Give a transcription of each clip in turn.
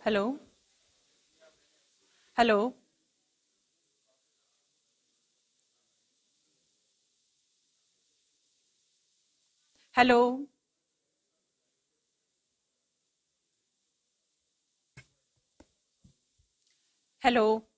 Hello? Hello? Hello? Hello?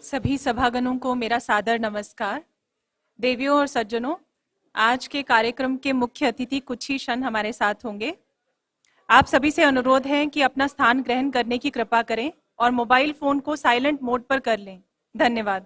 सभी सभागणों को मेरा सादर नमस्कार। देवियों और सज्जनों, आज के कार्यक्रम के मुख्य अतिथि कुछ ही क्षण हमारे साथ होंगे। आप सभी से अनुरोध है कि अपना स्थान ग्रहण करने की कृपा करें और मोबाइल फोन को साइलेंट मोड पर कर लें। धन्यवाद।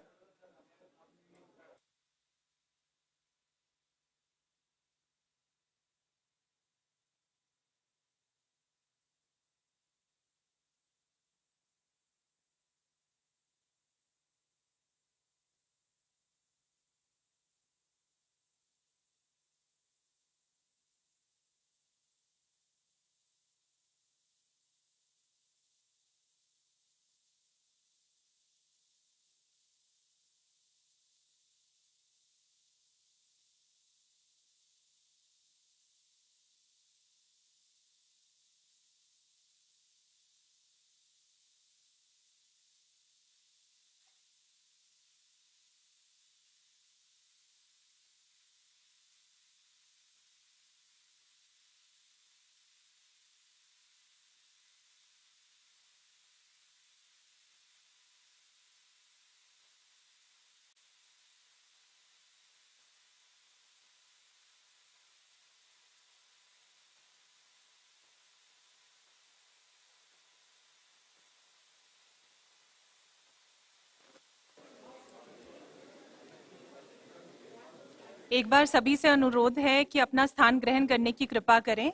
एक बार सभी से अनुरोध है कि अपना स्थान ग्रहण करने की कृपा करें।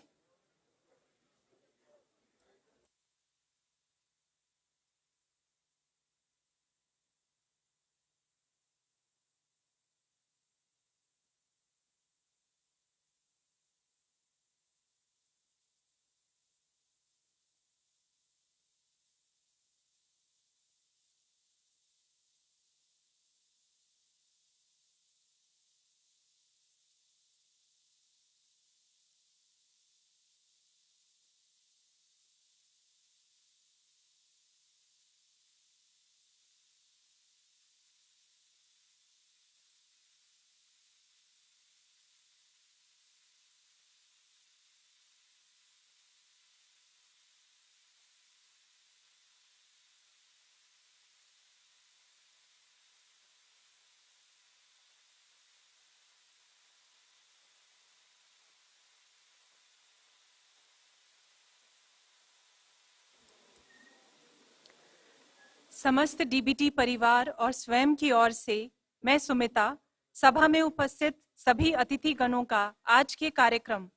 समस्त डीबीटी परिवार और स्वयं की ओर से मैं सुमिता, सभा में उपस्थित सभी अतिथि गणों का आज के कार्यक्रम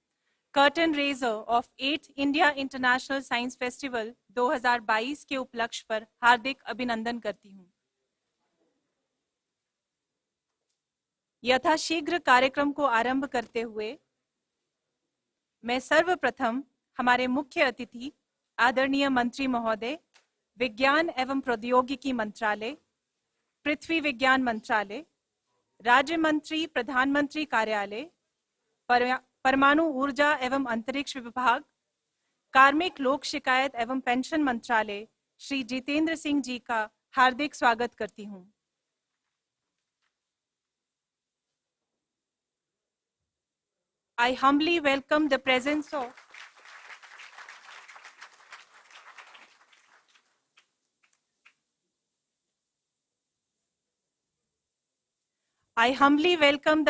curtain raiser of 8th India international science festival 2022 के उपलक्ष्य पर हार्दिक अभिनंदन करती हूं। यथाशीघ्र कार्यक्रम को आरंभ करते हुए मैं सर्वप्रथम हमारे मुख्य अतिथि आदरणीय मंत्री महोदय, विज्ञान एवं प्रौद्योगिकी मंत्रालय, पृथ्वी विज्ञान मंत्रालय, राज्य मंत्री प्रधानमंत्री कार्यालय, परमाणु ऊर्जा एवं अंतरिक्ष विभाग, कार्मिक लोक शिकायत एवं पेंशन मंत्रालय श्री जितेंद्र सिंह जी का हार्दिक स्वागत करती हूं। I humbly welcome the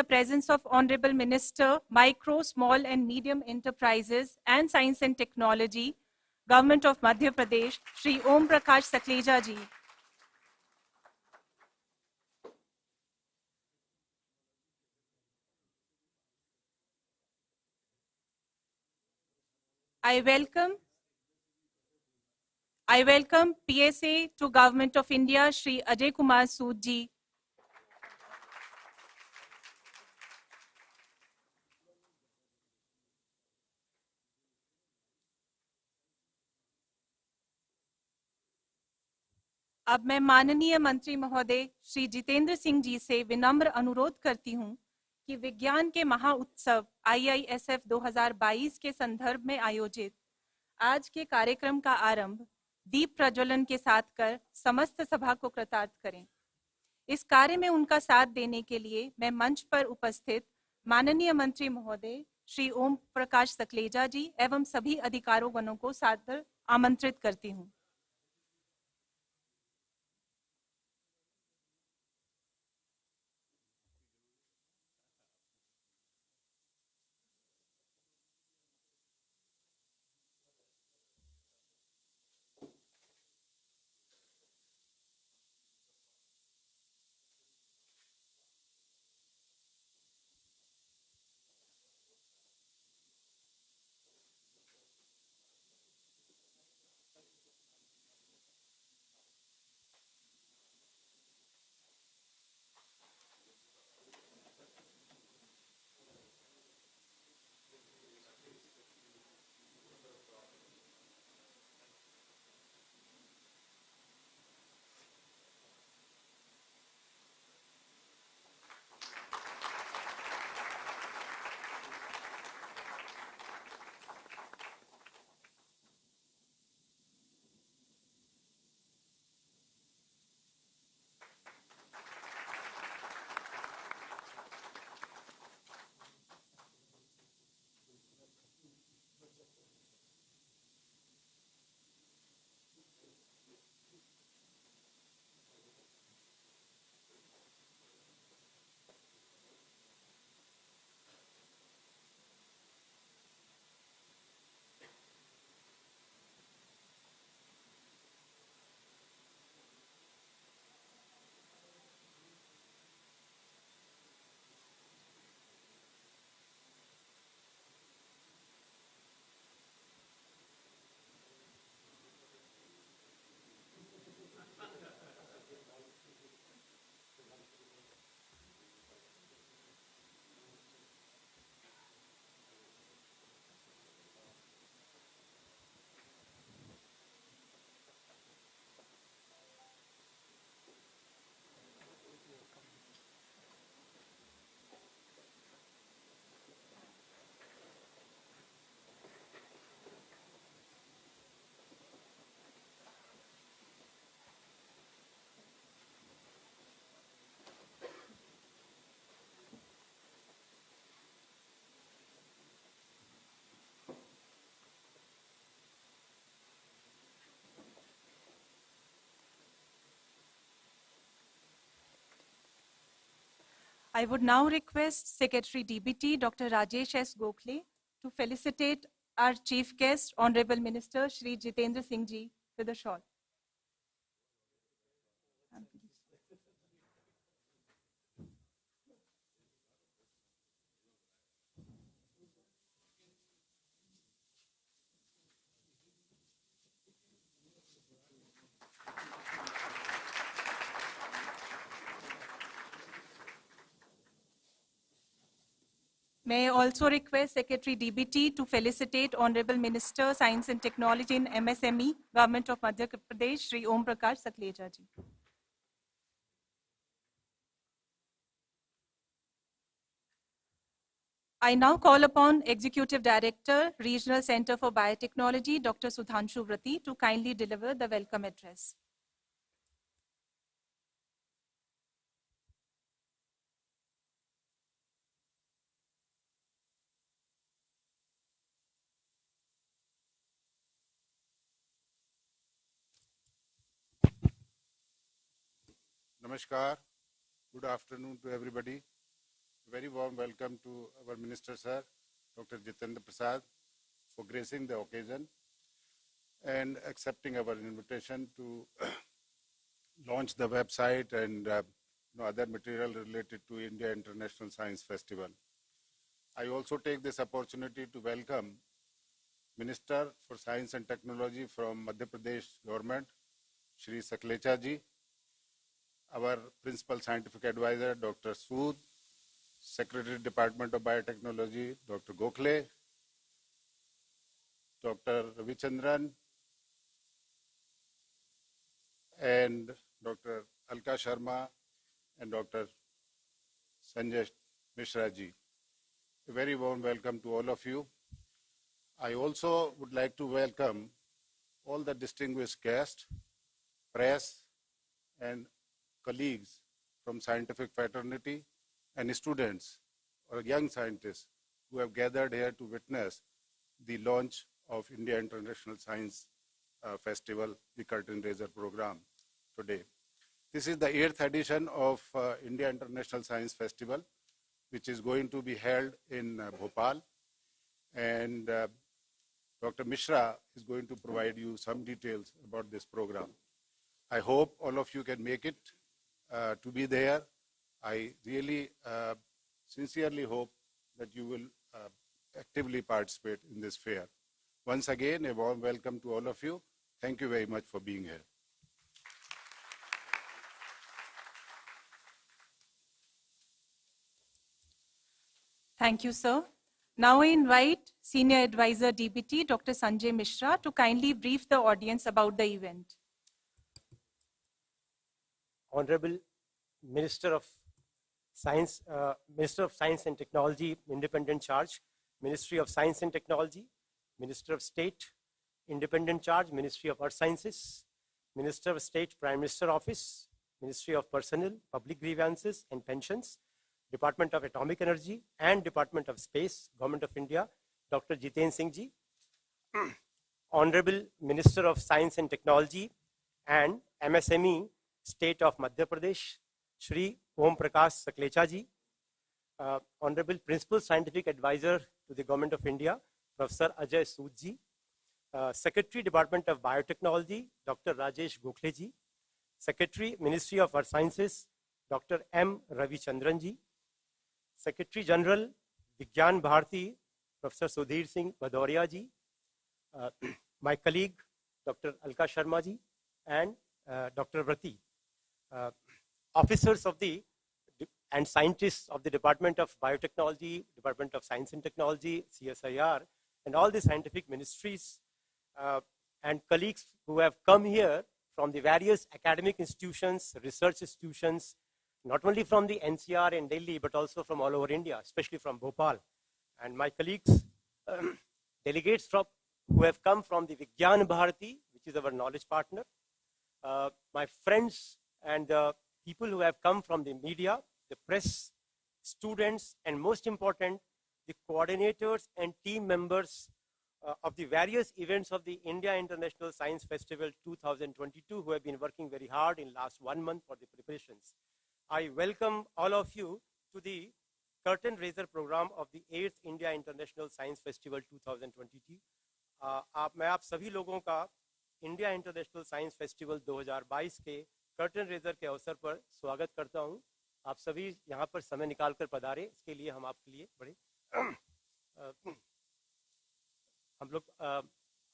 presence of Honorable Minister, Micro, Small and Medium Enterprises and Science and Technology, Government of Madhya Pradesh, Shri Om Prakash Sakleja ji. I welcome PSA to Government of India, Shri Ajay Kumar Sood ji. अब मैं माननीय मंत्री महोदय श्री जितेंद्र सिंह जी से विनम्र अनुरोध करती हूं कि विज्ञान के महाउत्सव IISF 2022 के संदर्भ में आयोजित आज के कार्यक्रम का आरंभ दीप प्रज्वलन के साथ कर समस्त सभा को कृतार्थ करें। इस कार्य में उनका साथ देने के लिए मैं मंच पर उपस्थित माननीय मंत्री महोदय श्री ओम प्रकाश सकलेजा जी एवं सभी अधिकारों गणों को सादर आमंत्रित करती हूं। I would now request Secretary DBT, Dr. Rajesh S. Gokhale, to felicitate our chief guest, Honorable Minister Shri Jitendra Singh Ji, with a shawl. May I also request Secretary DBT to felicitate Honorable Minister Science and Technology in MSME, Government of Madhya Pradesh, Shri Om Prakash Saklecha Ji. I now call upon Executive Director, Regional Center for Biotechnology, Dr. Sudhanshu Vrati, to kindly deliver the welcome address. Namaskar. Good afternoon to everybody. Very warm welcome to our Minister Sir, Dr. Jitendra Prasad, for gracing the occasion and accepting our invitation to launch the website and other material related to India International Science Festival. I also take this opportunity to welcome Minister for Science and Technology from Madhya Pradesh government, Shri Saklecha Ji, our Principal Scientific Advisor, Dr. Sood, Secretary Department of Biotechnology, Dr. Gokhale, Dr. Ravichandran, and Dr. Alka Sharma, and Dr. Sanjay Mishra Ji. A very warm welcome to all of you. I also would like to welcome all the distinguished guests, press, and colleagues from scientific fraternity and students or young scientists who have gathered here to witness the launch of India International Science Festival, the Curtain Raiser program today. This is the 8th edition of India International Science Festival, which is going to be held in Bhopal. And Dr. Mishra is going to provide you some details about this program. I hope all of you can make it to be there. I really sincerely hope that you will actively participate in this fair. Once again, a warm welcome to all of you. Thank you very much for being here. Thank you, sir. Now I invite Senior Advisor DBT, Dr. Sanjay Mishra, to kindly brief the audience about the event. Honorable Minister of Science and Technology, Independent Charge, Ministry of Science and Technology, Minister of State, Independent Charge, Ministry of Earth Sciences, Minister of State, Prime Minister Office, Ministry of Personnel, Public Grievances and Pensions, Department of Atomic Energy and Department of Space, Government of India, Dr. Jitendra Singh Ji, Honorable Minister of Science and Technology and MSME, State of Madhya Pradesh, Shri Om Prakash Saklecha Ji, Honorable Principal Scientific Advisor to the Government of India, Professor Ajay Sood Ji, Secretary Department of Biotechnology, Dr. Rajesh Gokhale Ji, Secretary Ministry of Earth Sciences, Dr. M. Ravichandran Ji, Secretary General Vigyan Bharati, Professor Sudhir Singh Bhadoria Ji, my colleague Dr. Alka Sharma Ji, and Dr. Vrati, officers of the and scientists of the Department of Biotechnology, Department of Science and Technology, CSIR, and all the scientific ministries and colleagues who have come here from the various academic institutions, research institutions, not only from the NCR and Delhi, but also from all over India, especially from Bhopal. And my colleagues, delegates who have come from the Vigyan Bharati, which is our knowledge partner, my friends and people who have come from the media, the press, students, and most important, the coordinators and team members of the various events of the India International Science Festival 2022 who have been working very hard in last 1 month for the preparations. I welcome all of you to the curtain raiser program of the 8th India International Science Festival 2022. मैं आप सभी लोगों का India international science festival 2022 के curtain raiser के अवसर पर स्वागत करता हूं। आप सभी यहां पर समय निकालकर पधारे, इसके लिए हम आपके लिए बड़े हम लोग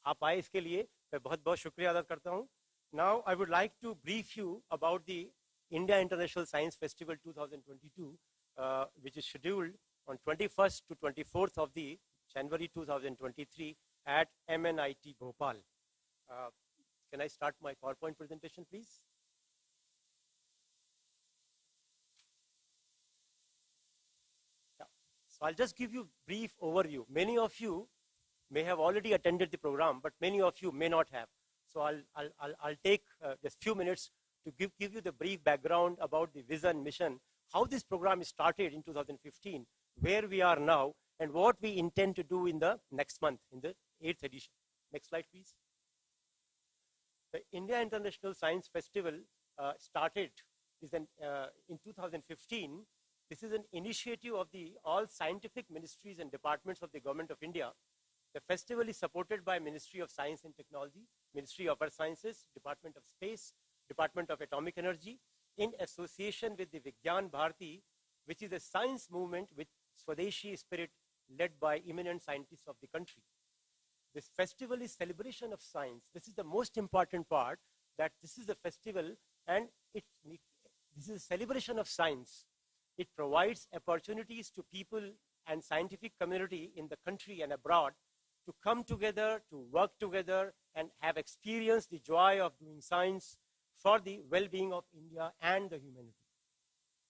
आप आए, इसके लिए मैं बहुत बहुत शुक्रिया अदा करता हूं। Now I would like to brief you about the India International Science Festival 2022, which is scheduled on 21st to 24th of the January 2023 at MNIT Bhopal. Can I start my PowerPoint presentation, please? Yeah. So I'll just give you a brief overview. Many of you may have already attended the program, but many of you may not have. So I'll take just few minutes to give you the brief background about the vision, mission, how this program started in 2015, where we are now, and what we intend to do in the next month, in the 8th edition. Next slide, please. The India International Science Festival started in 2015. This is an initiative of the all scientific ministries and departments of the Government of India. The festival is supported by Ministry of Science and Technology, Ministry of Earth Sciences, Department of Space, Department of Atomic Energy, in association with the Vigyan Bharati, which is a science movement with Swadeshi spirit led by eminent scientists of the country. This festival is celebration of science. This is the most important part, that this is a festival and this is a celebration of science. It provides opportunities to people and scientific community in the country and abroad to come together, to work together, and have experienced the joy of doing science for the well-being of India and the humanity.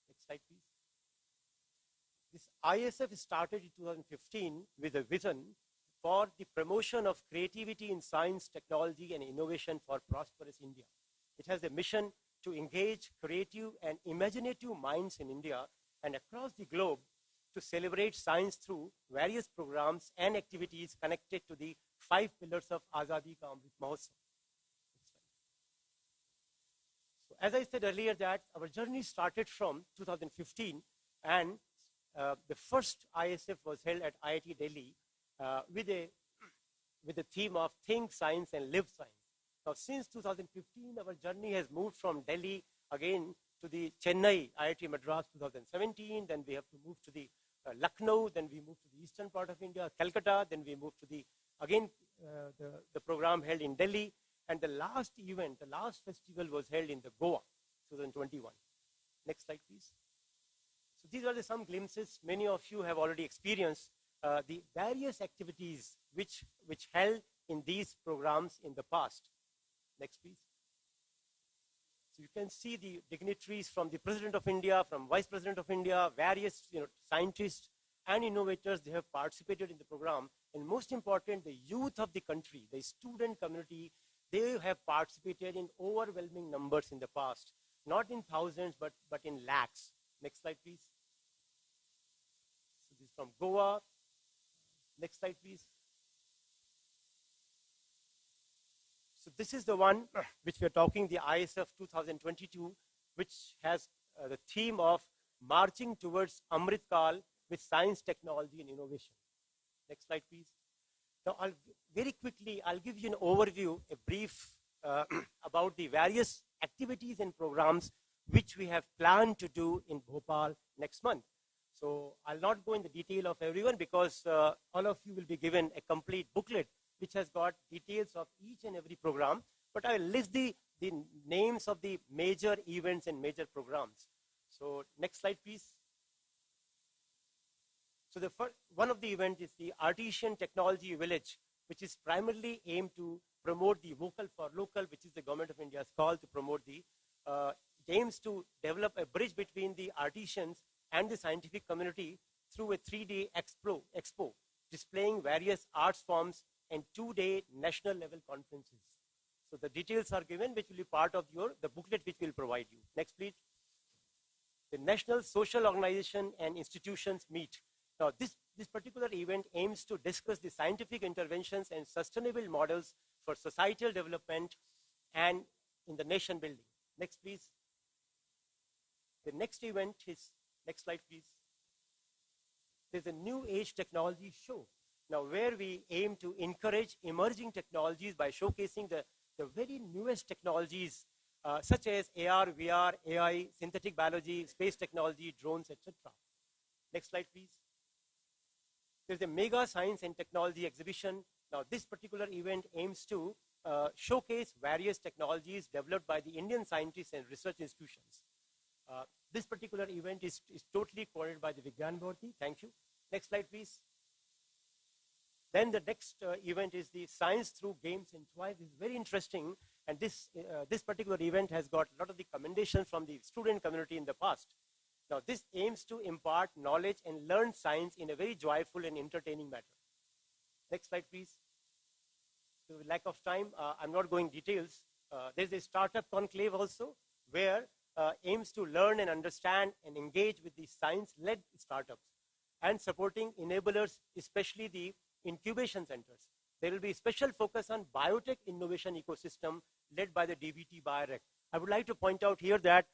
Next slide, please. This ISF started in 2015 with a vision for the promotion of creativity in science, technology, and innovation for prosperous India. It has a mission to engage creative and imaginative minds in India and across the globe to celebrate science through various programs and activities connected to the 5 pillars of Azadi Ka Amrit Mahotsav. So as I said earlier, that our journey started from 2015, and the first ISF was held at IIT Delhi with the theme of Think Science and Live Science. Now, since 2015, our journey has moved from Delhi again to the Chennai, IIT Madras 2017, then we have to move to the Lucknow, then we moved to the eastern part of India, Calcutta, then we moved to the program held in Delhi, and the last event, the last festival was held in the Goa, 2021. Next slide, please. So these are some glimpses. Many of you have already experienced the various activities which held in these programs in the past. Next, please. So you can see the dignitaries from the President of India, from Vice President of India, various scientists and innovators. They have participated in the program, and most important, the youth of the country, the student community, they have participated in overwhelming numbers in the past, not in thousands, but in lakhs. Next slide, please. So this is from Goa. Next slide, please. So this is the one which we are talking, the ISF 2022, which has the theme of marching towards Amrit Kal with science, technology, and innovation. Next slide, please. Now, very quickly, I'll give you an overview, a brief about the various activities and programs which we have planned to do in Bhopal next month. So I'll not go into the detail of everyone, because all of you will be given a complete booklet which has got details of each and every program, but I will list the names of the major events and major programs. So next slide, please. So the first one of the event is the Artisan Technology Village, which is primarily aimed to promote the vocal for local, which is the Government of India's call to promote the, aims to develop a bridge between the artisans and the scientific community through a 3-day expo displaying various arts forms and 2-day national level conferences. So the details are given, which will be part of the booklet which will provide you. Next, please. The National Social Organization and Institutions meet. Now, this particular event aims to discuss the scientific interventions and sustainable models for societal development and in the nation building. Next, please. The next event is Next slide, please. There's a new age technology show. Now, where we aim to encourage emerging technologies by showcasing the very newest technologies, such as AR, VR, AI, synthetic biology, space technology, drones, etc. Next slide, please. There's a mega science and technology exhibition. Now, this particular event aims to showcase various technologies developed by the Indian scientists and research institutions. This particular event is totally coordinated by the Vigyan Bharati. Thank you. Next slide, please. Then the next event is the Science Through Games and Toys. This is very interesting. And this particular event has got a lot of the commendations from the student community in the past. Now, this aims to impart knowledge and learn science in a very joyful and entertaining manner. Next slide, please. So, with lack of time, I'm not going details. There's a startup conclave also, where aims to learn and understand and engage with the science-led startups and supporting enablers, especially the incubation centers. There will be special focus on biotech innovation ecosystem led by the DBT BioRec. I would like to point out here that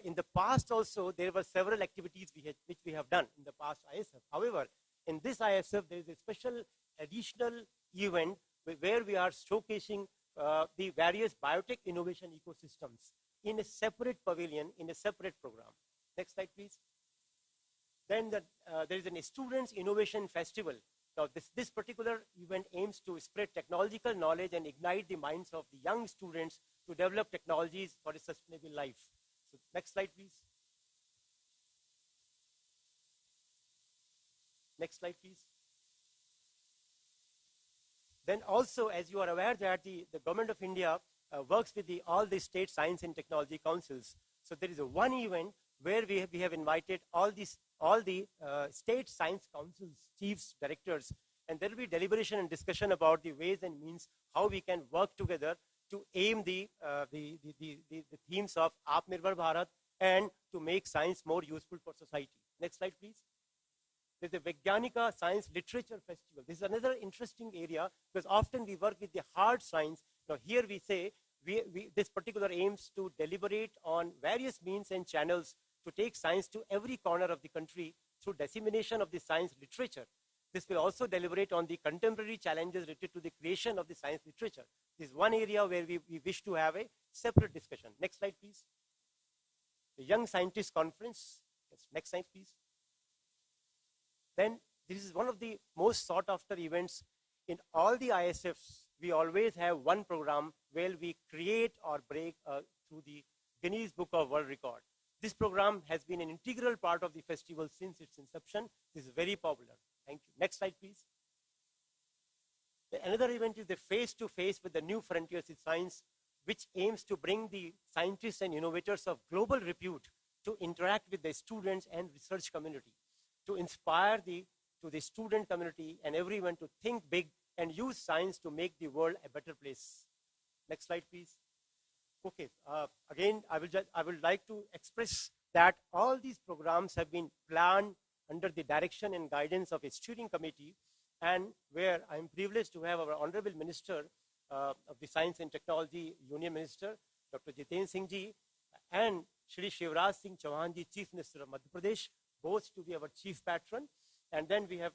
in the past also, there were several activities which we have done in the past ISF. However, in this ISF, there is a special additional event where we are showcasing the various biotech innovation ecosystems in a separate pavilion, in a separate program. Next slide, please. Then there is a Students Innovation Festival. Now, this particular event aims to spread technological knowledge and ignite the minds of the young students to develop technologies for a sustainable life. So, next slide, please. Next slide, please. Then also, as you are aware that the Government of India works with all the state science and technology councils. So there is one event where we have invited all the state science councils, chiefs, directors, and there will be deliberation and discussion about the ways and means how we can work together to aim the themes of Atmanirbhar Bharat and to make science more useful for society. Next slide, please. There's a Vigyanika Science Literature Festival. This is another interesting area because often we work with the hard science. Now here we say this particular aims to deliberate on various means and channels to take science to every corner of the country through dissemination of the science literature. This will also deliberate on the contemporary challenges related to the creation of the science literature. This is one area where we wish to have a separate discussion. Next slide, please. The Young Scientist Conference. Yes, next slide, please. Then this is one of the most sought after events in all the ISFs. We always have one program where we create or break through the Guinness Book of World Record. This program has been an integral part of the festival since its inception. This is very popular. Thank you. Next slide, please. Another event is the face-to-face with the New Frontiers in Science, which aims to bring the scientists and innovators of global repute to interact with the students and research community, to inspire the student community and everyone to think big and use science to make the world a better place. Next slide, please. Okay, again, I would like to express that all these programs have been planned under the direction and guidance of a steering committee, and where I'm privileged to have our Honorable Minister of the Science and Technology, Union Minister, Dr. Jitendra Singh Ji, and Shri Shivraj Singh Chauhan Ji, Chief Minister of Madhya Pradesh, both to be our chief patron. And then we have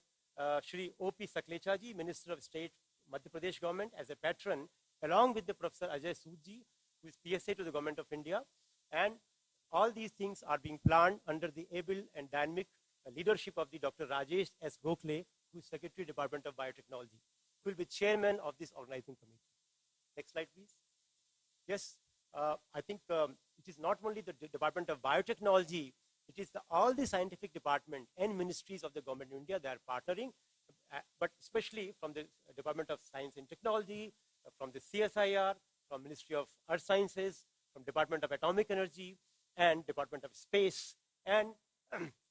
Shri O.P. Saklecha Ji, Minister of State, Madhya Pradesh government, as a patron, along with the Professor Ajay Sood Ji, who is PSA to the Government of India. And all these things are being planned under the able and dynamic leadership of the Dr. Rajesh S. Gokhale, who is Secretary, Department of Biotechnology, who will be chairman of this organizing committee. Next slide, please. Yes, I think it is not only the Department of Biotechnology, it is all the scientific department and ministries of the Government of India that are partnering, but especially from the Department of Science and Technology, from the CSIR, from Ministry of Earth Sciences, from Department of Atomic Energy, and Department of Space. And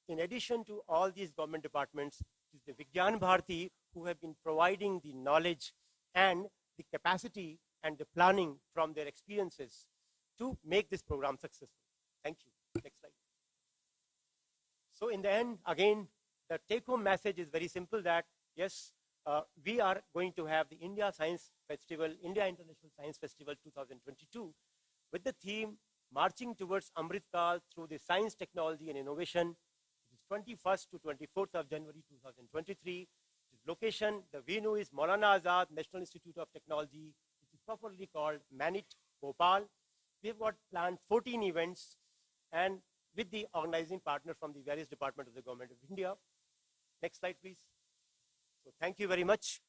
in addition to all these government departments, it is the Vigyan Bharati who have been providing the knowledge and the capacity and the planning from their experiences to make this program successful. Thank you. Next slide. So in the end, again, the take-home message is very simple that, yes, we are going to have the India Science Festival, India International Science Festival 2022, with the theme Marching Towards Amrit Kal through the science, technology, and innovation, 21st to 24th of January 2023. Location, the venue is Maulana Azad National Institute of Technology, which is properly called Manit, Bhopal. We have got planned 14 events and with the organizing partner from the various departments of the Government of India. Next slide, please. So thank you very much.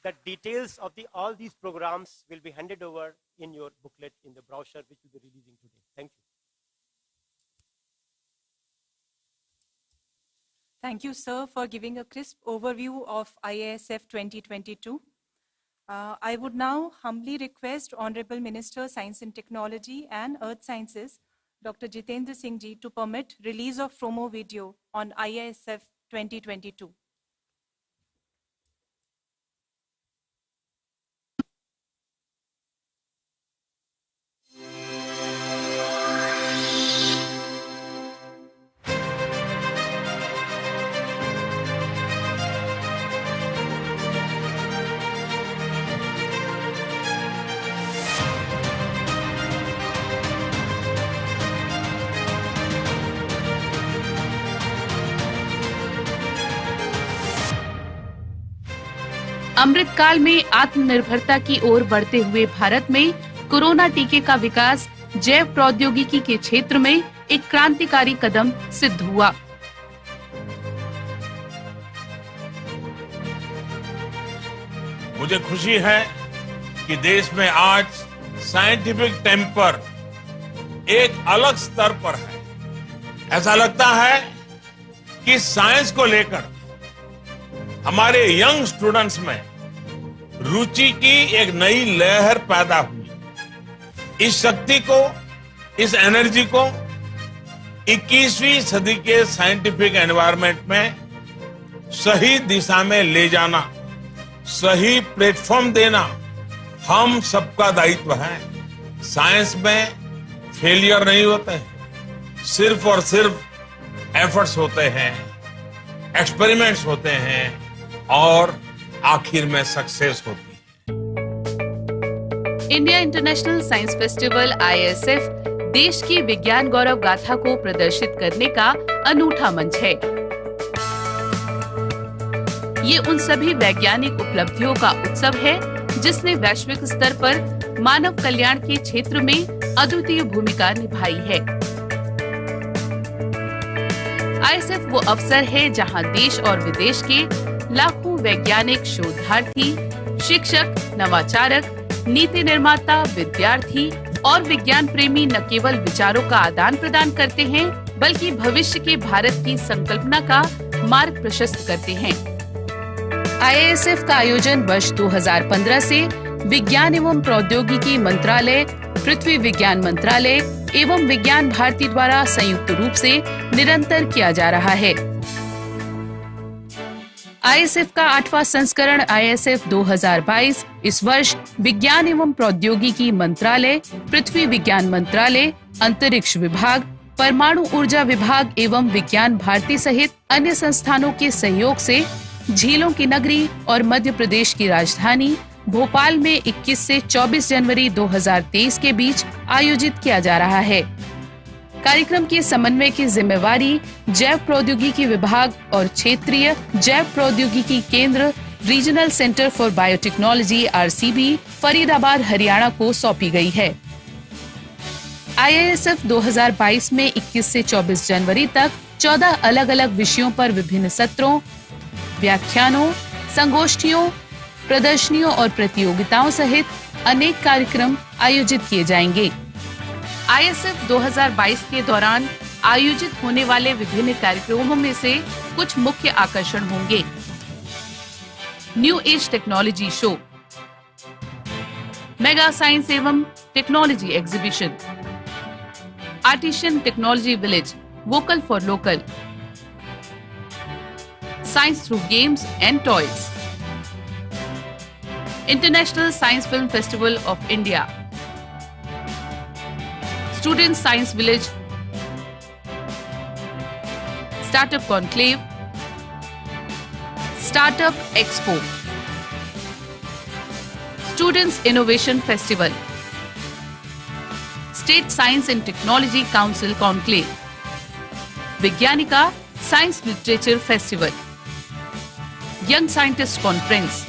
The details of all these programs will be handed over in your booklet in the brochure, which will be releasing today. Thank you. Thank you, sir, for giving a crisp overview of IASF 2022. I would now humbly request Honorable Minister, Science and Technology and Earth Sciences, Dr. Jitendra Singh Ji, to permit release of promo video on IASF 2022. अमृतकाल में आत्मनिर्भरता की ओर बढ़ते हुए भारत में corona टीके का विकास जैव प्रौद्योगिकी के क्षेत्र में एक क्रांतिकारी कदम सिद्ध हुआ। मुझे खुशी है कि देश में आज साइंटिफिक टेम्पर एक अलग स्तर पर है। ऐसा लगता है कि साइंस को लेकर हमारे यंग स्टूडेंट्स में रुचि की एक नई लहर पैदा हुई। इस शक्ति को, इस एनर्जी को 21वीं सदी के साइंटिफिक एनवायरनमेंट में सही दिशा में ले जाना, सही प्लेटफॉर्म देना हम सबका दायित्व है। साइंस में फेलियर नहीं होते हैं, सिर्फ और सिर्फ एफर्ट्स होते हैं, एक्सपेरिमेंट्स होते हैं और आखिर में सक्सेस होती है। India international science festival IISF देश की विज्ञान गौरव गाथा को प्रदर्शित करने का अनूठा मंच है। ये उन सभी वैज्ञानिक उपलब्धियों का उत्सव है जिसने वैश्विक स्तर पर मानव कल्याण के क्षेत्र में अद्वितीय भूमिका निभाई है। IISF वो अवसर है जहां देश और विदेश के लाखों वैज्ञानिक, शोधार्थी, शिक्षक, नवाचारक, नीति निर्माता, विद्यार्थी और विज्ञान प्रेमी न केवल विचारों का आदान प्रदान करते हैं बल्कि भविष्य के भारत की संकल्पना का मार्ग प्रशस्त करते हैं। IISF का आयोजन वर्ष 2015 से विज्ञान एवं प्रौद्योगिकी मंत्रालय, पृथ्वी विज्ञान मंत्रालय एवं विज्ञान भारती द्वारा संयुक्त रूप से निरंतर किया जा रहा है। IISF का 8वां संस्करण IISF 2022 इस वर्ष विज्ञान एवं प्रौद्योगिकी मंत्रालय, पृथ्वी विज्ञान मंत्रालय, अंतरिक्ष विभाग, परमाणु ऊर्जा विभाग एवं विज्ञान भारती सहित अन्य संस्थानों के सहयोग से झीलों की नगरी और मध्य प्रदेश की राजधानी भोपाल में 21 से 24 जनवरी 2023 के बीच आयोजित किया जा रहा है। कार्यक्रम के समन्वय की जिम्मेवारी जैव प्रौद्योगिकी विभाग और क्षेत्रीय जैव प्रौद्योगिकी केंद्र regional centre for biotechnology RCB Faridabad Haryana को सौंपी गई है। IISF 2022 में 21 से 24 जनवरी तक 14 अलग-अलग विषयों पर विभिन्न सत्रों, व्याख्यानों, संगोष्ठियों, प्रदर्शनियों और प्रतियोगिताओं सहित अनेक कार्यक्रम आयोजित किए जाएंगे। IISF 2022 के दौरान आयोजित होने वाले विभिन्न कार्यक्रमों में से कुछ मुख्य आकर्षण होंगे। New age technology show, mega science एवं technology exhibition, artisan technology village, vocal for local, science through games and toys, international science film festival of India, Student Science Village, Startup Conclave, Startup Expo, Students Innovation Festival, state science and technology council conclave, Vigyanika science literature festival, young scientist conference,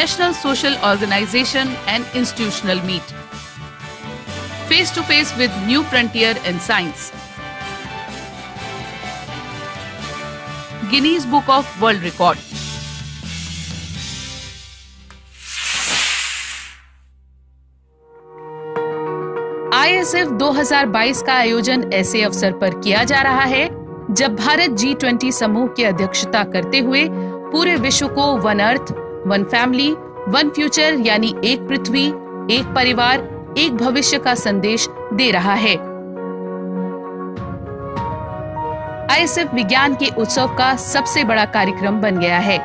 national social organisation and institutional meet, face to face with new frontier in science, Guinness book of world record. ISF 2022 का आयोजन ऐसे अवसर पर किया जा रहा है जब भारत G20 समूह की अध्यक्षता करते हुए पूरे विश्व को one earth, one family, one future यानी एक पृथ्वी, एक परिवार, एक भविष्य का संदेश दे रहा है। ISF विज्ञान के उत्सव का सबसे बड़ा कार्यक्रम बन गया है।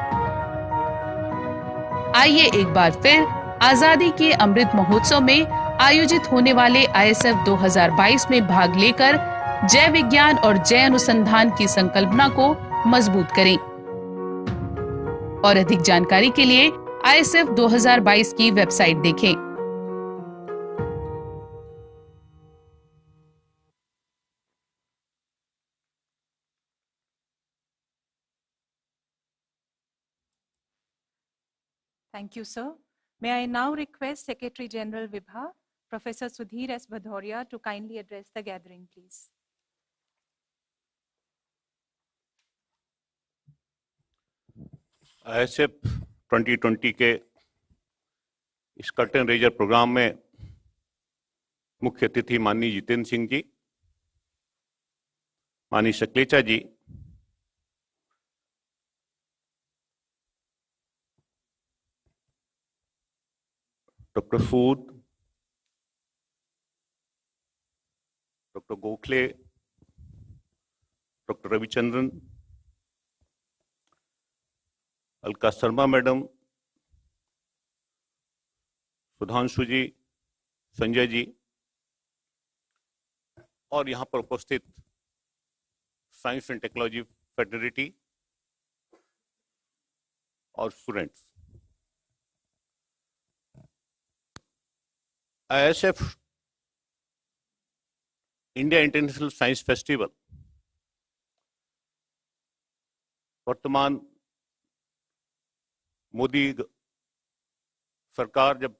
आइए एक बार फिर आजादी के अमृत महोत्सव में आयोजित होने वाले ISF 2022 में भाग लेकर जय विज्ञान और जय अनुसंधान की संकल्पना को मजबूत करें। और अधिक जानकारी के लिए ISF 2022 की वेबसाइट देखें। Thank you, sir. May I now request Secretary General Vibha, Professor Sudhir S. Bhadauria, to kindly address the gathering, please. ISF 2020 के इस कर्टन रेजर प्रोग्राम में मुख्य अतिथि माननीय जितेंद्र सिंह जी, माननीय Sakalecha ji, doctor Sood, doctor Gokhale, doctor Ravichandran, Alka Sharma madam, Sudhanshu ji, Sanjay ji और यहाँ पर उपस्थित साइंस एंड टेक्नोलॉजी फेडरेटी और students. ISF India international science festival वर्तमान मोदी सरकार जब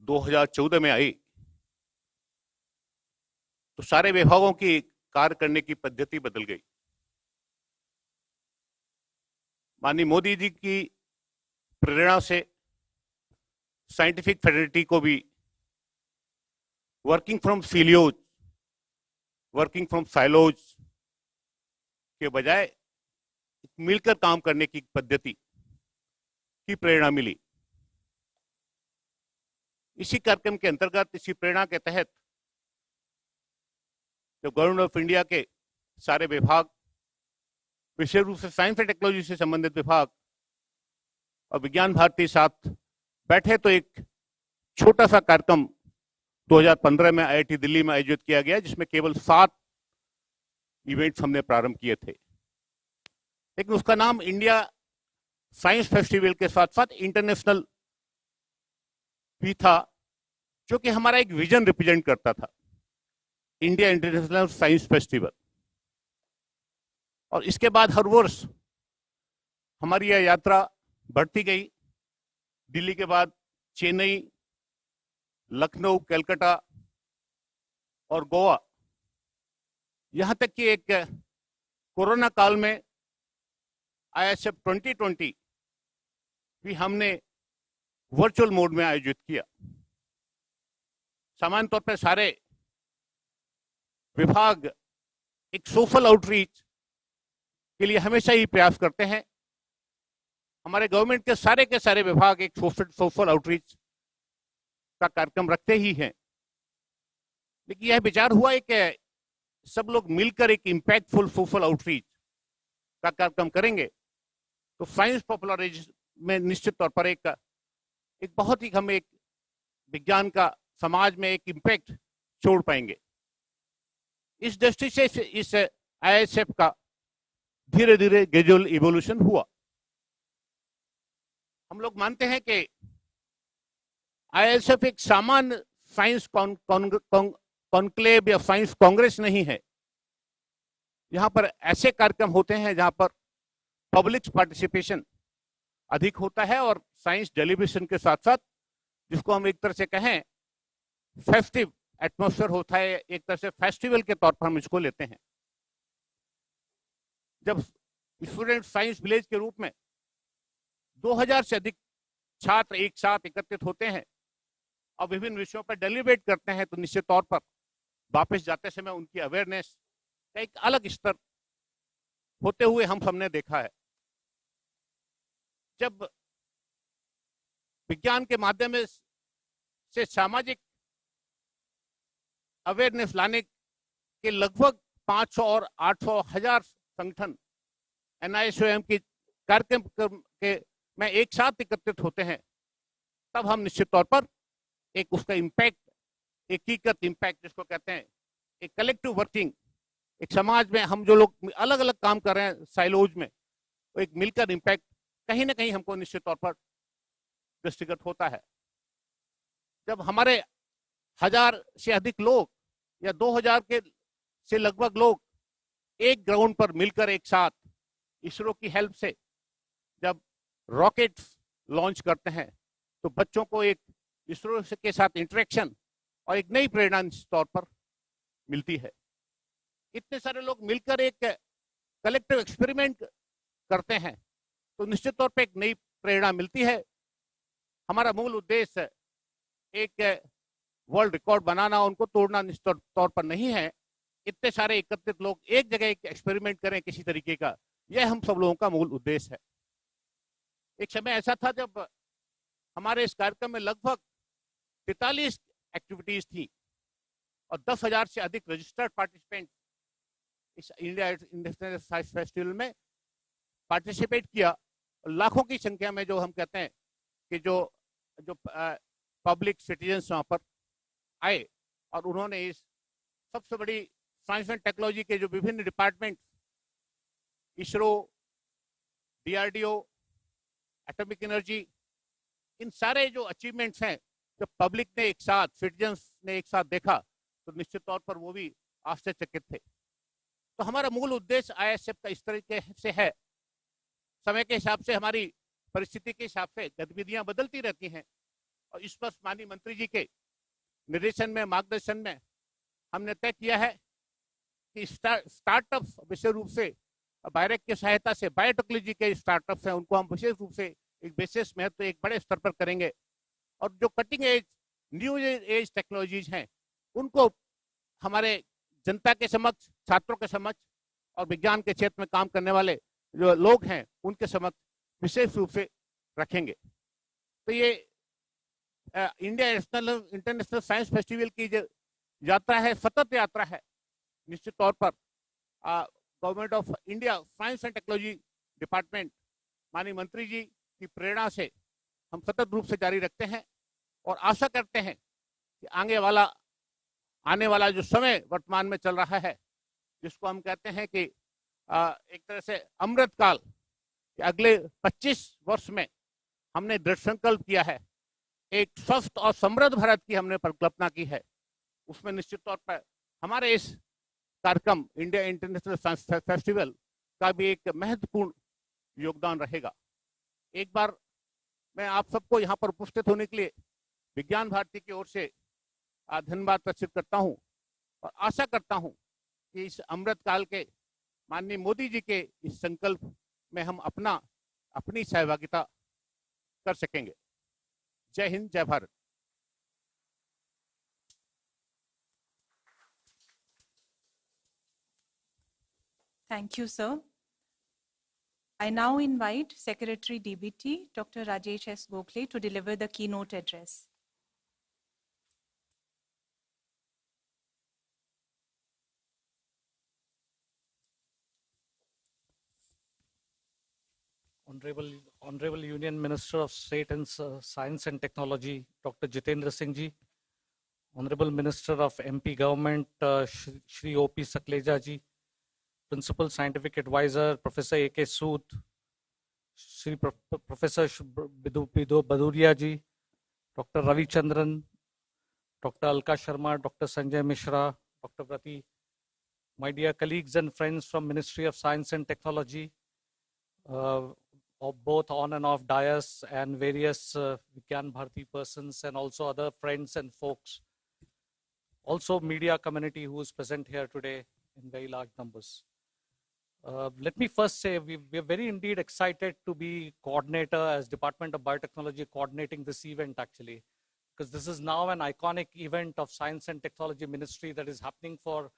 2014 में आई तो सारे विभागों की कार्य करने की पद्धति बदल गई। माननीय मोदी जी की प्रेरणा से साइंटिफिक फेडरेटी को भी working from silos, working from silos के बजाय मिलकर काम करने की पद्धति की प्रेरणा मिली। इसी कार्यक्रम के अंतर्गत, इसी प्रेरणा के तहत जब गवर्नमेंट ऑफ इंडिया के सारे विभाग, विशेष रूप से साइंस एंड टेक्नोलॉजी से संबंधित विभाग और विज्ञान भारती साथ बैठे तो एक छोटा सा कार्यक्रम 2015 में IIT दिल्ली में आयोजित किया गया, जिसमें केवल 7 इवेंट्स हमने प्रारंभ किए थे। लेकिन उसका नाम इंडिया साइंस फेस्टिवल के साथ साथ इंटरनेशनल भी था, जो कि हमारा एक विजन रिप्रेजेंट करता था, इंडिया इंटरनेशनल साइंस फेस्टिवल। और इसके बाद हर वर्ष हमारी यह यात्रा बढ़ती गई। दिल्ली के बाद चेन्नई, लखनऊ, कलकत्ता और गोवा, यहां तक कि एक कोरोना काल में ISF 2020 भी हमने वर्चुअल मोड में आयोजित किया। सामान्य तौर पर सारे विभाग एक सोशल आउटरीच के लिए हमेशा ही प्रयास करते हैं। हमारे गवर्नमेंट के सारे विभाग एक सोशल आउटरीच का कार्यक्रम रखते ही हैं। लेकिन यह विचार हुआ है कि सब लोग मिलकर एक इम्पैक्टफुल सोशल आउटरीच का कार्यक्रम करेंगे तो साइंस पॉपुलराइजेशन में निश्चित तौर पर एक बहुत ही हम एक विज्ञान का समाज में एक इम्पैक्ट छोड़ पाएंगे। इस दृष्टि से इस ISF का धीरे धीरे ग्रेजुअल इवोल्यूशन हुआ। हम लोग मानते हैं कि आईएसएफ एक सामान्य साइंस कॉन्क्लेव या साइंस कांग्रेस नहीं है। यहाँ पर ऐसे कार्यक्रम होते हैं जहाँ पर पब्लिक पार्टिसिपेशन अधिक होता है और साइंस डेलीब्रेशन के साथ साथ, जिसको हम एक तरह से कहें फेस्टिव एटमॉस्फेयर होता है, एक तरह से फेस्टिवल के तौर पर हम इसको लेते हैं। जब स्टूडेंट साइंस विलेज के रूप में 2000 से अधिक छात्र एक साथ एकत्रित होते हैं और विभिन्न विषयों पर डेलीब्रेट करते हैं, तो निश्चित तौर पर वापस जाते समय उनकी अवेयरनेस का एक अलग स्तर होते हुए हम सबने देखा है। जब विज्ञान के माध्यम से सामाजिक अवेयरनेस लाने के लगभग 500 और 800 हजार संगठन NISOM की कार्यक्रम के में एक साथ एकत्रित होते हैं, तब हम निश्चित तौर पर एक उसका इम्पैक्ट, एकीकृत इम्पैक्ट जिसको कहते हैं, एक कलेक्टिव वर्किंग, एक समाज में हम जो लोग अलग अलग काम कर रहे हैं साइलोज में, वो एक मिलकर इम्पैक्ट कहीं ना कहीं हमको निश्चित तौर पर दृष्टिगत होता है। जब हमारे 1000 से अधिक लोग या 2000 के से लगभग लोग एक ग्राउंड पर मिलकर एक साथ इसरो की हेल्प से जब रॉकेट्स लॉन्च करते हैं, तो बच्चों को एक इसरो के साथ इंटरेक्शन और एक नई प्रेरणा निश्चित तौर पर मिलती है। इतने सारे लोग मिलकर एक कलेक्टिव एक्सपेरिमेंट करते हैं, तो निश्चित तौर पर एक नई प्रेरणा मिलती है। हमारा मूल उद्देश्य एक वर्ल्ड रिकॉर्ड बनाना, उनको तोड़ना निश्चित तौर पर नहीं है। इतने सारे एकत्रित लोग एक जगह एक एक्सपेरिमेंट करें किसी तरीके का, यह हम सब लोगों का मूल उद्देश्य है। एक समय ऐसा था जब हमारे इस कार्यक्रम में लगभग 43 एक्टिविटीज थी और 10,000 से अधिक रजिस्टर्ड पार्टिसिपेंट इस इंडिया इंटरनेशनल साइंस फेस्टिवल में पार्टिसिपेट किया। लाखों की संख्या में जो हम कहते हैं कि जो पब्लिक सिटीजन्स वहां पर आए और उन्होंने इस सबसे बड़ी साइंस एंड टेक्नोलॉजी के जो विभिन्न department, ISRO, DRDO, atomic energy, इन सारे जो अचीवमेंट्स हैं, जब पब्लिक ने एक साथ, सिटीजन्स ने एक साथ देखा, तो निश्चित तौर पर वो भी आश्चर्यचकित थे। तो हमारा मूल उद्देश्य ISF का इस तरीके से है। समय के हिसाब से, हमारी परिस्थिति के हिसाब से गतिविधियां बदलती रहती हैं और इस पर माननीय मंत्री जी के निर्देशन में, मार्गदर्शन में हमने तय किया है कि स्टार्टअप विशेष रूप से बायरेक की सहायता से बायोटेक्नोलॉजी के स्टार्टअप्स हैं, उनको हम विशेष रूप से एक विशेष महत्व एक बड़े स्तर पर करेंगे और जो cutting edge, new age technologies हैं, उनको हमारे जनता के समक्ष, छात्रों के समक्ष और विज्ञान के क्षेत्र में काम करने वाले जो लोग हैं उनके समक्ष विशेष रूप से रखेंगे। तो ये इंडिया इंटरनेशनल साइंस फेस्टिवल की जो यात्रा है, सतत यात्रा है, निश्चित तौर पर government of India science and technology department, माननीय मंत्री जी की प्रेरणा से हम सतत रूप से जारी रखते हैं और आशा करते हैं कि आने वाला जो समय वर्तमान में चल रहा है, जिसको हम कहते हैं कि एक तरह से अमृत काल, कि अगले 25 वर्ष में हमने दृढ़ संकल्प किया है, एक स्वस्थ और समृद्ध भारत की हमने परिकल्पना की है। उसमें निश्चित तौर पर हमारे इस कार्यक्रम इंडिया इंटरनेशनल साइंस फेस्टिवल का भी एक महत्वपूर्ण योगदान रहेगा। एक बार मैं आप सबको यहाँ पर उपस्थित होने के लिए विज्ञान भारती की ओर से धन्यवाद प्रस्तुत करता हूँ और आशा करता हूँ कि इस अमृत काल के माननीय मोदी जी के इस संकल्प में हम अपनी सहभागिता कर सकेंगे। जय हिंद, जय Bharat. Thank you, sir. I now invite Secretary DBT, Dr. Rajesh S. Gokhale, to deliver the keynote address. Honorable Union Minister of State and Science and Technology, Dr. Jitendra Singh ji, Honorable Minister of MP Government, Shri O.P. Sakleja ji, Principal Scientific Advisor, Professor A.K. Sood, Shri Professor Bidu Baduria ji, Dr. Ravi Chandran, Dr. Alka Sharma, Dr. Sanjay Mishra, Dr. Prati, my dear colleagues and friends from Ministry of Science and Technology, both on and off dais, and various Vigyan Bharati persons, and also other friends and folks. Also media community who is present here today in very large numbers. Let me first say we are very indeed excited to be coordinator as Department of Biotechnology coordinating this event actually, because this is now an iconic event of Science and Technology Ministry that is happening for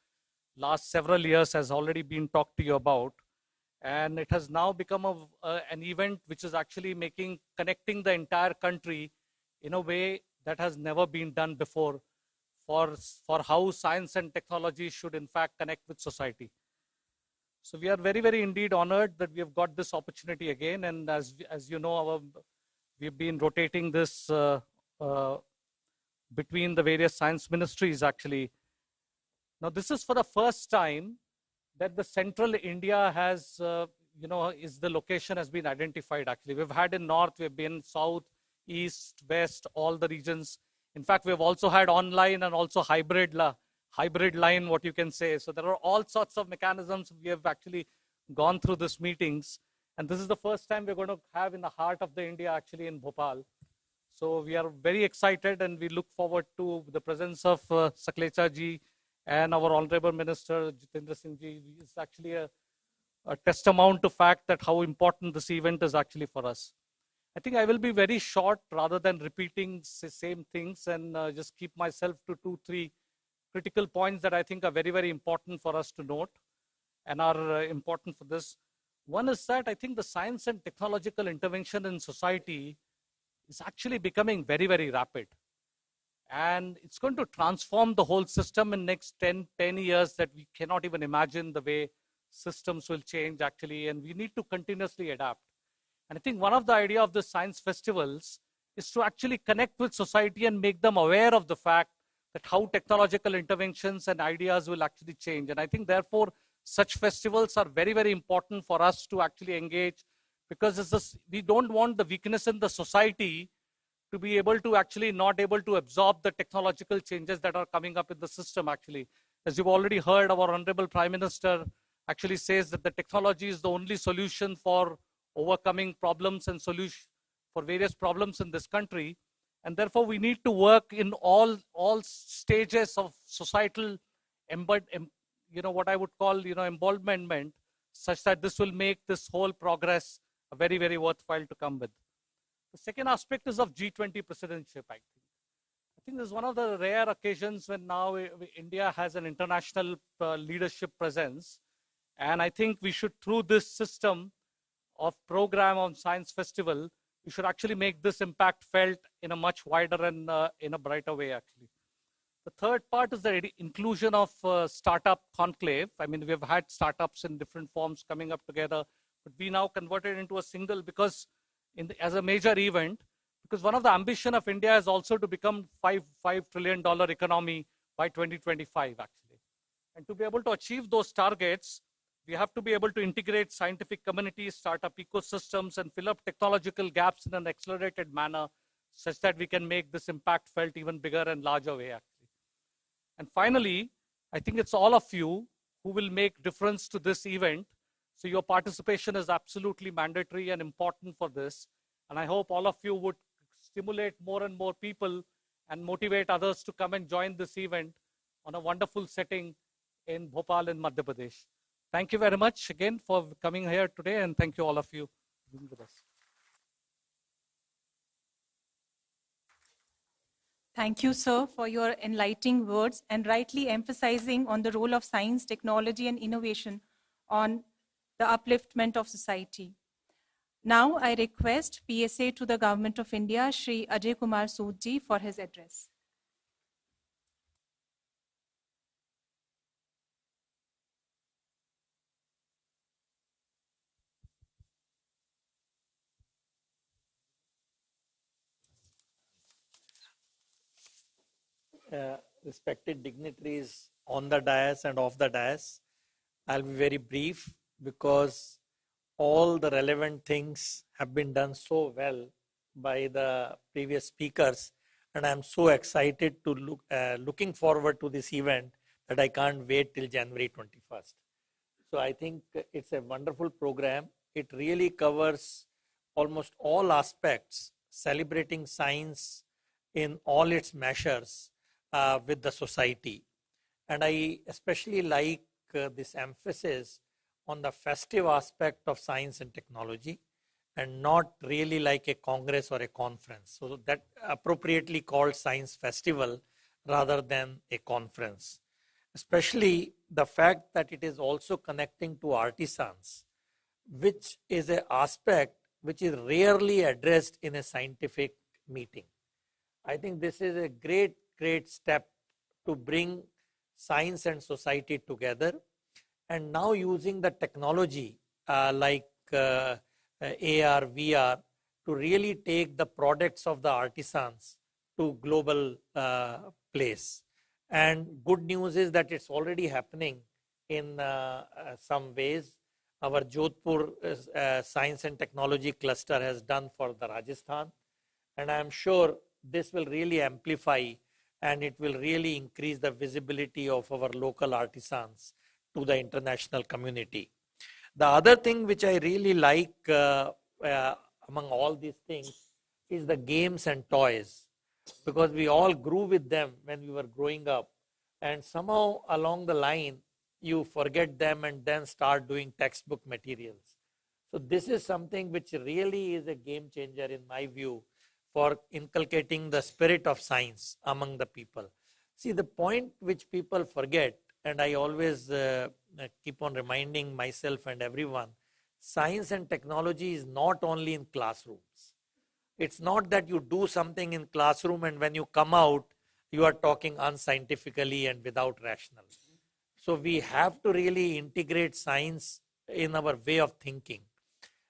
last several years, has already been talked to you about. And it has now become an event which is actually connecting the entire country in a way that has never been done before for how science and technology should in fact connect with society. So we are very, very indeed honored that we have got this opportunity again. And as you know, we've been rotating this between the various science ministries actually. Now this is for the first time that the central India has, is the location has been identified actually. We've had in north, we've been south, east, west, all the regions. In fact, we've also had online and also hybrid line, what you can say. So there are all sorts of mechanisms. We have actually gone through these meetings. And this is the first time we're going to have in the heart of the India actually in Bhopal. So we are very excited and we look forward to the presence of Saklecha ji and our Honorable Minister Jitendra Singh ji. Is actually a testament to fact that how important this event is actually for us. I think I will be very short rather than repeating the same things, and just keep myself to 2-3 critical points that I think are very, very important for us to note and are important for this. One is that I think the science and technological intervention in society is actually becoming very, very rapid. And it's going to transform the whole system in next 10 years that we cannot even imagine the way systems will change actually, and we need to continuously adapt. And I think one of the idea of the science festivals is to actually connect with society and make them aware of the fact that how technological interventions and ideas will actually change. And I think therefore such festivals are very, very important for us to actually engage, because we don't want the weakness in the society to be able to actually not able to absorb the technological changes that are coming up in the system actually. As you've already heard, our Honorable Prime Minister actually says that the technology is the only solution for overcoming problems and solution for various problems in this country. And therefore we need to work in all stages of societal what I would call involvement, such that this will make this whole progress a very, very worthwhile to come with. The second aspect is of G20 presidency. I think this is one of the rare occasions when now India has an international leadership presence. And I think we should, through this system of program on Science Festival, we should actually make this impact felt in a much wider and in a brighter way actually. The third part is the inclusion of startup conclave. I mean, we've had startups in different forms coming up together, but we now converted into a single because as a major event, because one of the ambition of India is also to become $5 trillion economy by 2025 actually. And to be able to achieve those targets, we have to be able to integrate scientific communities, startup ecosystems, and fill up technological gaps in an accelerated manner such that we can make this impact felt even bigger and larger way actually. And finally, I think it's all of you who will make difference to this event. So your participation is absolutely mandatory and important for this. And I hope all of you would stimulate more and more people and motivate others to come and join this event on a wonderful setting in Bhopal in Madhya Pradesh. Thank you very much again for coming here today, and thank you all of you for being with us. Thank you, sir, for your enlightening words and rightly emphasizing on the role of science, technology, and innovation on the upliftment of society. Now I request PSA to the Government of India, Shri Ajay Kumar Sood ji, for his address. Respected dignitaries on the dais and off the dais, I'll be very brief because all the relevant things have been done so well by the previous speakers and I'm so excited to looking forward to this event that I can't wait till January 21st. So I think it's a wonderful program. It really covers almost all aspects, celebrating science in all its measures with the society. And I especially like this emphasis on the festive aspect of science and technology, and not really like a congress or a conference. So that appropriately called science festival rather than a conference. Especially the fact that it is also connecting to artisans, which is an aspect which is rarely addressed in a scientific meeting. I think this is a great, great step to bring science and society together. And now using the technology like AR, VR to really take the products of the artisans to global place. And good news is that it's already happening in some ways. Our Jodhpur Science and Technology Cluster has done for the Rajasthan. And I'm sure this will really amplify and it will really increase the visibility of our local artisans to the international community. The other thing which I really like among all these things is the games and toys, because we all grew with them when we were growing up, and somehow along the line you forget them and then start doing textbook materials. So this is something which really is a game changer in my view for inculcating the spirit of science among the people. See, the point which people forget, and I always keep on reminding myself and everyone, science and technology is not only in classrooms. It's not that you do something in classroom and when you come out, you are talking unscientifically and without rationale. So we have to really integrate science in our way of thinking.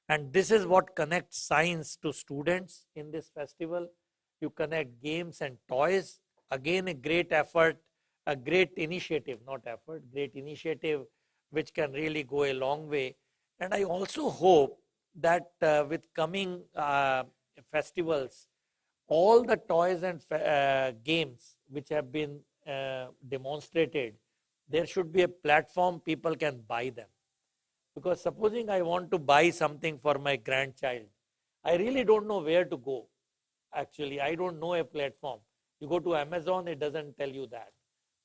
And this is what connects science to students in this festival. You connect games and toys. Again, a great effort, a great initiative, not effort, great initiative, which can really go a long way. And I also hope that with coming festivals, all the toys and games which have been demonstrated, there should be a platform people can buy them. Because supposing I want to buy something for my grandchild, I really don't know where to go. Actually, I don't know a platform. You go to Amazon, it doesn't tell you that.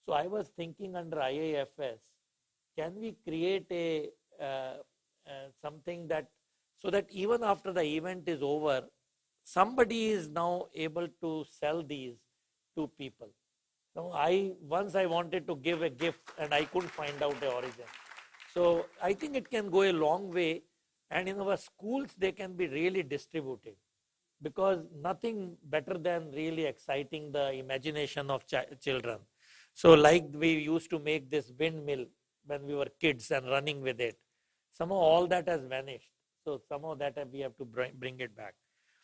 So I was thinking under IIFS, can we create a something that, so that even after the event is over, somebody is now able to sell these to people. So once I wanted to give a gift and I couldn't find out the origin. So I think it can go a long way, and in our schools they can be really distributed, because nothing better than really exciting the imagination of children. So like we used to make this windmill when we were kids and running with it. Somehow all that has vanished. So somehow that we have to bring it back.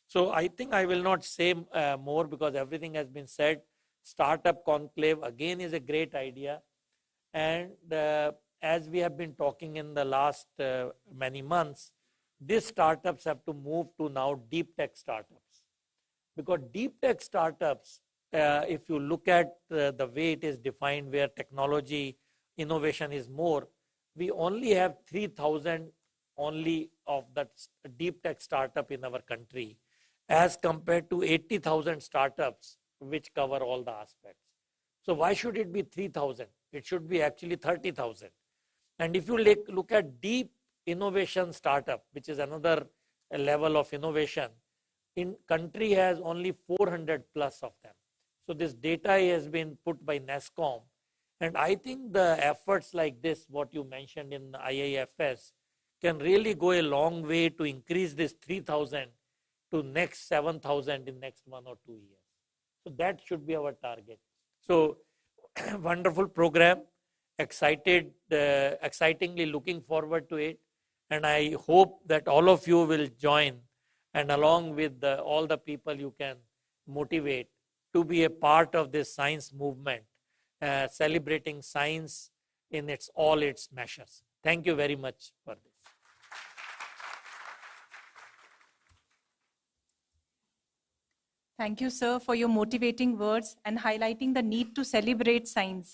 So I think I will not say more because everything has been said. Startup Conclave again is a great idea. And as we have been talking in the last many months, these startups have to move to now deep tech startups. Because deep tech startups, if you look at the way it is defined, where technology innovation is more, we only have 3,000 only of that deep tech startup in our country, as compared to 80,000 startups which cover all the aspects. So why should it be 3,000? It should be actually 30,000. And if you look at deep innovation startup, which is another level of innovation, in country has only 400 plus of them. So this data has been put by NESCOM. And I think the efforts like this, what you mentioned in IIFS, can really go a long way to increase this 3,000 to next 7,000 in next 1 or 2 years. So that should be our target. So wonderful program, excitingly looking forward to it. And I hope that all of you will join, and along with all the people you can motivate to be a part of this science movement, celebrating science in all its measures. Thank you very much for this. Thank you, sir, for your motivating words and highlighting the need to celebrate science.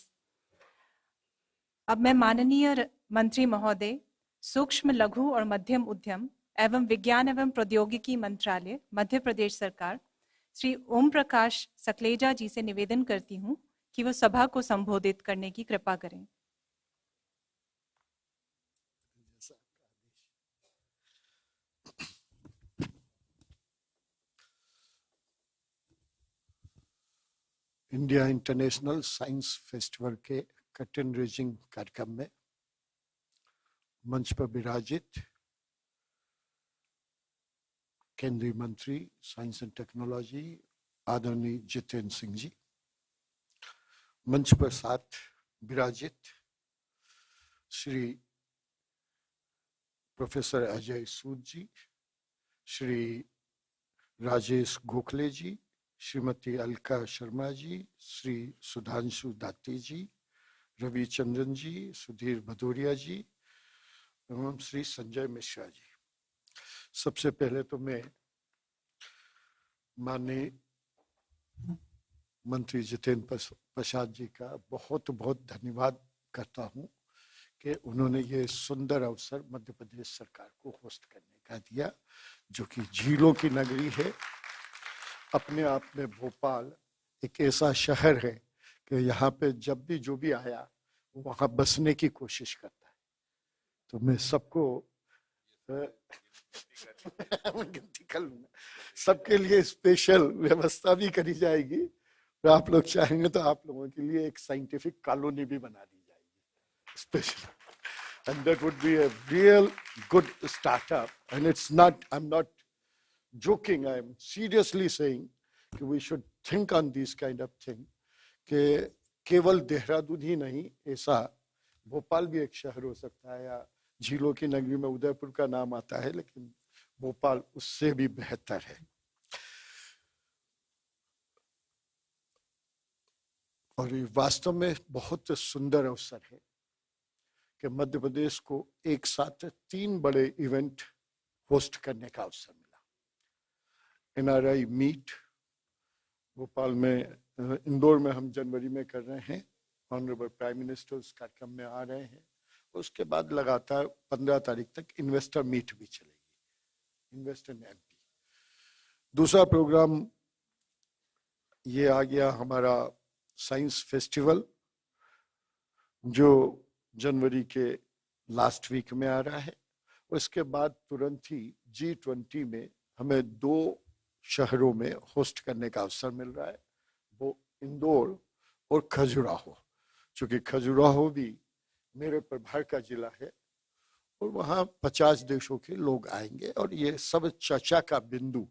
अब मैं माननीय मंत्री महोदय, सूक्ष्म लघु और मध्यम उद्यम एवं विज्ञान एवं प्रौद्योगिकी मंत्रालय, मध्य प्रदेश सरकार, श्री ओम प्रकाश सकलेजा जी से निवेदन करती हूं कि वो सभा को संबोधित करने की कृपा करें। इंडिया इंटरनेशनल साइंस फेस्टिवल के कर्टन रेजिंग कार्यक्रम में मंच पर विराजित केंद्रीय मंत्री साइंस एंड टेक्नोलॉजी आदरणीय जितेंद्र सिंह जी, मंच पर साथ विराजित श्री प्रोफेसर अजय सूद जी, श्री राजेश गोखले जी, श्रीमती अलका शर्मा जी, श्री सुधांशु दाती जी, रविचंद्रन जी, सुधीर भदौरिया जी एवं श्री संजय मिश्रा जी। सबसे पहले तो मैं माननीय मंत्री जितेंद्र प्रसाद जी का बहुत बहुत धन्यवाद करता हूं कि उन्होंने ये सुंदर अवसर मध्य प्रदेश सरकार को होस्ट करने का दिया, जो कि झीलों की नगरी है। अपने आप में भोपाल एक ऐसा शहर है कि यहाँ पे जब भी जो भी आया वो वहाँ बसने की कोशिश करता है। तो मैं सबको गिनती कर लूंगा, सबके लिए स्पेशल व्यवस्था भी करी जाएगी और आप लोग चाहेंगे तो आप लोगों के लिए एक साइंटिफिक कॉलोनी भी बना दी जाएगी special, and that would be a real good startup. And it's not, I am not joking, I am seriously saying कि we should think on these kind of thing कि केवल देहरादून ही नहीं, ऐसा भोपाल भी एक शहर हो सकता है, या झीलों की नगरी में उदयपुर का नाम आता है, लेकिन भोपाल उससे भी बेहतर है। और ये वास्तव में बहुत सुंदर अवसर है कि मध्य प्रदेश को एक साथ 3 बड़े इवेंट होस्ट करने का अवसर मिला। NRI मीट भोपाल में, इंदौर में हम जनवरी में कर रहे हैं, ऑनरेबल प्राइम मिनिस्टर उस कार्यक्रम में आ रहे हैं। उसके बाद लगातार 15 तारीख तक इन्वेस्टर मीट भी चलेगी, इन्वेस्टर ने MP। दूसरा प्रोग्राम ये आ गया हमारा साइंस फेस्टिवल, जो जनवरी के लास्ट वीक में आ रहा है। उसके बाद तुरंत ही G20 में हमें 2 शहरों में होस्ट करने का अवसर मिल रहा है, वो इंदौर और खजुराहो। चूंकि खजुराहो भी मेरे प्रभार का जिला है और वहाँ 50 देशों के लोग आएंगे, और ये सब चर्चा का बिंदु,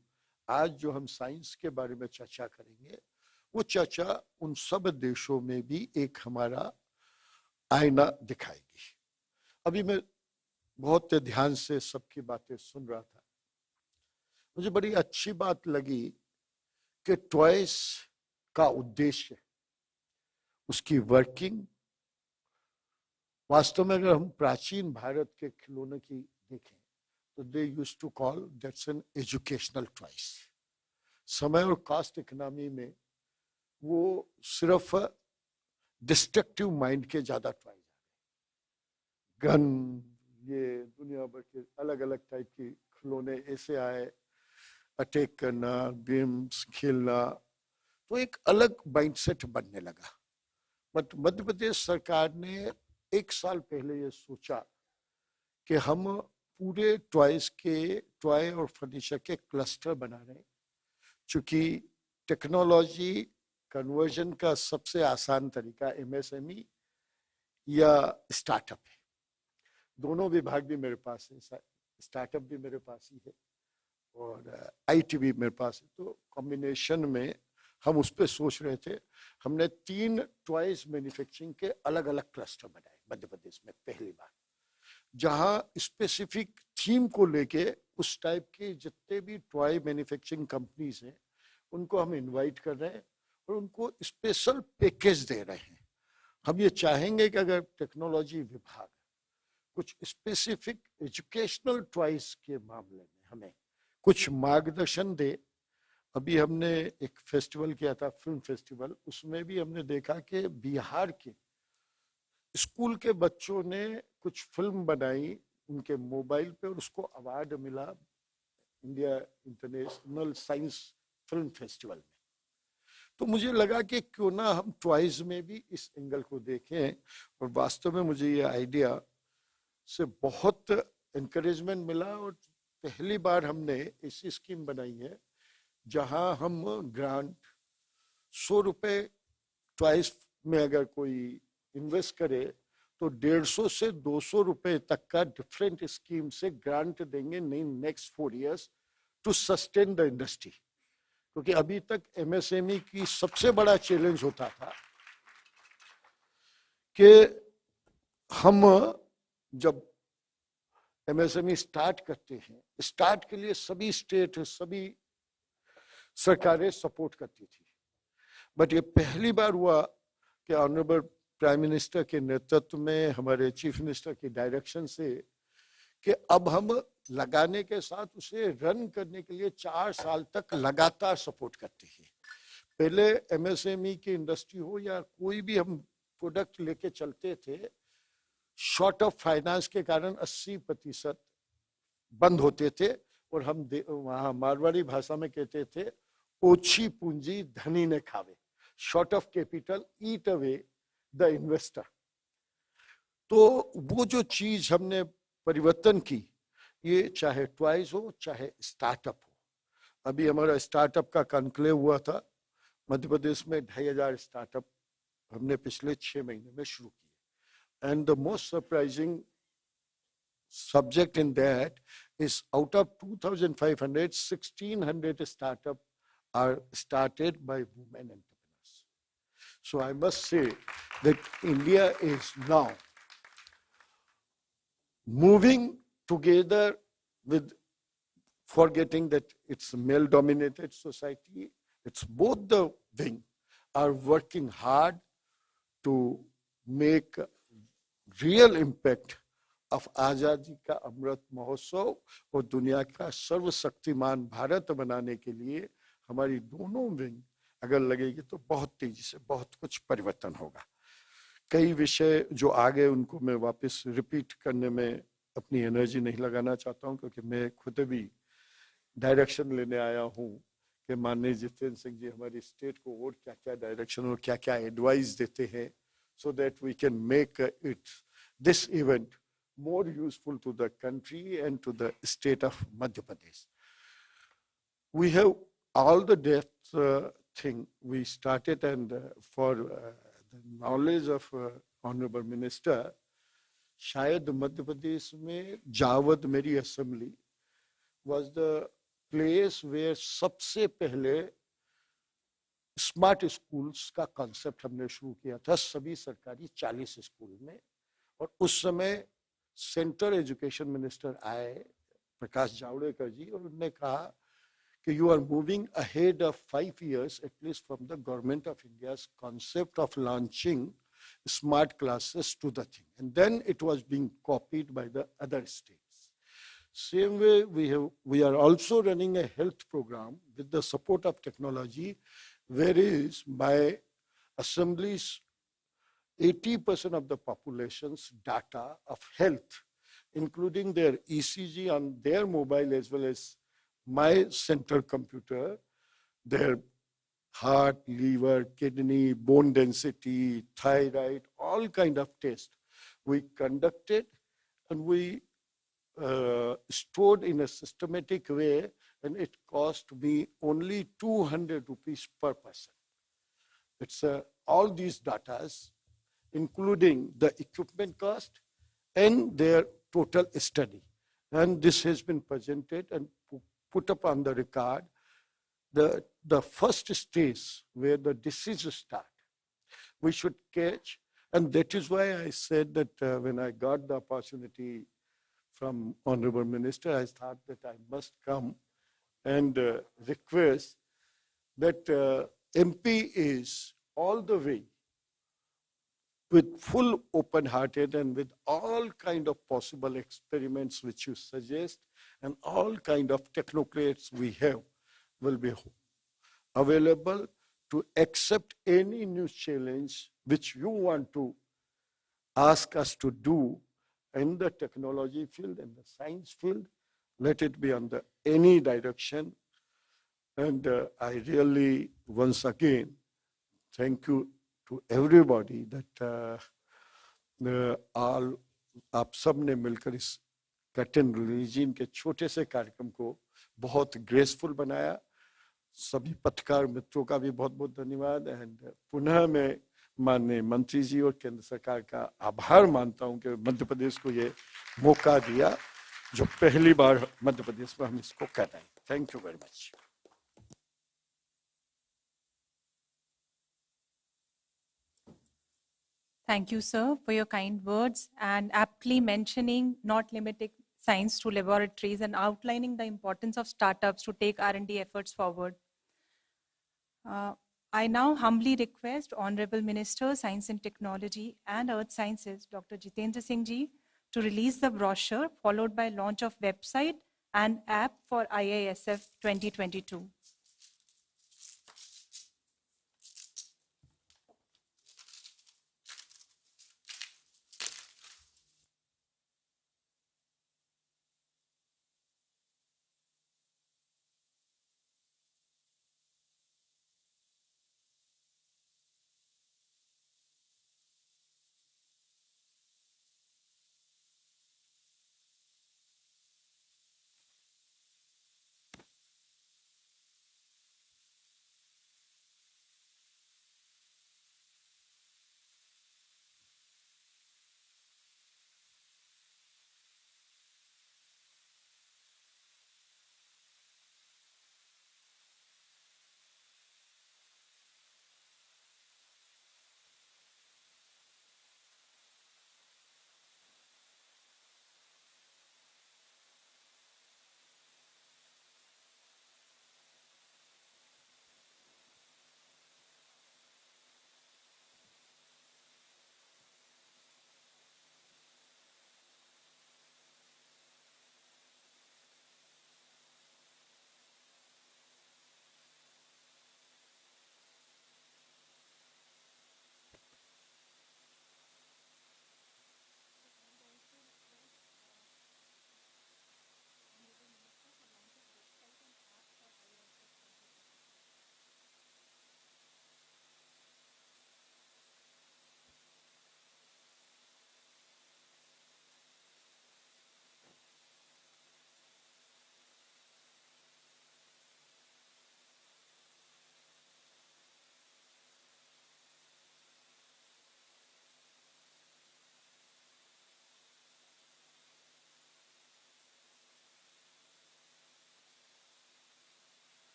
आज जो हम साइंस के बारे में चर्चा करेंगे वो चर्चा उन सब देशों में भी एक हमारा आईना दिखाएगी। अभी मैं बहुत ध्यान से सबकी बातें सुन रहा था, मुझे बड़ी अच्छी बात लगी कि टॉयज का उद्देश्य, उसकी वर्किंग, वास्तव में अगर हम प्राचीन भारत के खिलौने की देखें तो they used to call that's an educational toys. समय और कास्ट इकोनॉमी में वो सिर्फ डिस्ट्रक्टिव माइंड के ज्यादा टॉयज आ गए। गन, ये दुनिया भर के अलग अलग टाइप के खिलौने ऐसे आए, अटैक करना, गेम्स खेलना, तो एक अलग माइंडसेट बनने लगा। बट मध्य प्रदेश सरकार ने 1 साल पहले ये सोचा कि हम पूरे टॉय और फर्नीचर के क्लस्टर बना रहे हैं। चूंकि टेक्नोलॉजी कन्वर्जन का सबसे आसान तरीका MSME या स्टार्टअप है। दोनों विभाग भी मेरे पास है, स्टार्टअप भी मेरे पास ही है और IT भी मेरे पास है। तो कॉम्बिनेशन में हम उस पर सोच रहे थे। हमने 3 टॉयज मैन्युफैक्चरिंग के अलग अलग क्लस्टर बनाए मध्य प्रदेश में पहली बार, जहां स्पेसिफिक थीम को लेके उस टाइप के जितने भी टॉय मैन्युफैक्चरिंग कंपनीज हैं उनको हम इनवाइट कर रहे हैं और उनको स्पेशल पैकेज दे रहे हैं। हम ये चाहेंगे कि अगर टेक्नोलॉजी विभाग कुछ स्पेसिफिक एजुकेशनल टॉयज के मामले में हमें कुछ मार्गदर्शन दे, अभी हमने एक फेस्टिवल किया था, फिल्म फेस्टिवल, उसमें भी हमने देखा कि बिहार के स्कूल के बच्चों ने कुछ फिल्म बनाई उनके मोबाइल पे और उसको अवार्ड मिला India international science film festival में। तो मुझे लगा कि क्यों ना हम टॉयज में भी इस एंगल को देखें, और वास्तव में मुझे ये आइडिया से बहुत एनकरेजमेंट मिला। और पहली बार हमने ऐसी स्कीम बनाई है जहां हम ग्रांट 100 रुपए टॉयज में अगर कोई इन्वेस्ट करे तो 150 से 200 रुपए तक का डिफरेंट स्कीम से ग्रांट देंगे in next 4 years to sustain the industry. क्योंकि अभी तक एमएसएमई की सबसे बड़ा चैलेंज होता था कि हम जब एमएसएमई स्टार्ट करते हैं, स्टार्ट के लिए सभी स्टेट, सभी सरकारें सपोर्ट करती थी, बट ये पहली बार हुआ कि ऑनरेबल प्राइम मिनिस्टर के नेतृत्व में, हमारे चीफ मिनिस्टर की डायरेक्शन से, कि अब हम लगाने के साथ उसे रन करने के लिए 4 साल तक लगातार सपोर्ट करते हैं। पहले एमएसएमई की इंडस्ट्री हो या कोई भी हम प्रोडक्ट लेके चलते थे, शॉर्ट ऑफ फाइनेंस के कारण 80% बंद होते थे, और हम वहां मारवाड़ी भाषा में कहते थे ओछी पूंजी धनी ने खावे, short of capital eat away the investor. तो वो जो चीज हमने परिवर्तन की, ये चाहे टॉयज हो चाहे स्टार्टअप हो। अभी हमारा स्टार्टअप का कॉन्क्लेव हुआ था मध्य प्रदेश में, 2500 स्टार्टअप हमने पिछले 6 महीने में शुरू किए। And the most surprising subject in that is out of 2,500, 1,600 startups are started by women entrepreneurs. So I must say that India is now moving together with, forgetting that it's a male-dominated society. It's both the wing are working hard to make real impact of आजादी का अमृत महोत्सव और दुनिया का सर्वशक्तिमान भारत बनाने के लिए हमारी दोनों विंग अगर लगेगी तो बहुत तेजी से बहुत कुछ परिवर्तन होगा। कई विषय जो आ गए उनको मैं वापस रिपीट करने में अपनी एनर्जी नहीं लगाना चाहता हूं, क्योंकि मैं खुद भी डायरेक्शन लेने आया हूं कि माननीय जितेंद्र सिंह जी हमारी स्टेट को और क्या क्या डायरेक्शन और क्या क्या एडवाइस देते हैं, so that we can make this event more useful to the country and to the state of Madhya Pradesh. We have all the depth thing we started, and for the knowledge of Honorable Minister, शायद मध्य प्रदेश में जावद मेरी assembly was the place where सबसे पहले smart schools का concept हमने शुरू किया था सभी सरकारी 40 स्कूल में। और उस समय सेंट्रल एजुकेशन मिनिस्टर आए प्रकाश जावड़ेकर जी, और उन्होंने कहा कि you are moving ahead of 5 years at least from the government of India's concept of launching smart classes to the thing, and then it was being copied by the other states. Same way we are also running a health program with the support of technology, whereas my assemblies 80% of the population's data of health, including their ECG on their mobile as well as my central computer, their heart, liver, kidney, bone density, thyroid, all kind of tests we conducted, and we stored in a systematic way, and it cost me only 200 rupees per person. It's all these datas, including the equipment cost and their total study. And this has been presented and put up on the record. The first stage where the diseases start, we should catch. And that is why I said that when I got the opportunity from Honorable Minister, I thought that I must come and request that MP is all the way with full open-hearted and with all kind of possible experiments which you suggest, and all kind of technocrats we have will be available to accept any new challenge which you want to ask us to do in the technology field, in the science field, let it be under any direction. And I really, once again, thank you to everybody that all आप सब ने मिलकर इस कटिन religion के छोटे से कार्यक्रम को बहुत ग्रेसफुल बनाया. सभी पत्रकार मित्रों का भी बहुत बहुत धन्यवाद. एंड पुनः मैं माननीय मंत्री जी और केंद्र सरकार का आभार मानता हूं कि मध्य प्रदेश को ये मौका दिया, जो पहली बार मध्य प्रदेश में हम इसको कर रहे हैं. Thank you very much. Thank you, sir, for your kind words and aptly mentioning not limiting science to laboratories and outlining the importance of startups to take R&D efforts forward. I now humbly request Honorable Minister, Science and Technology and Earth Sciences, Dr. Jitendra Singh Ji, to release the brochure, followed by launch of website and app for IISF 2022.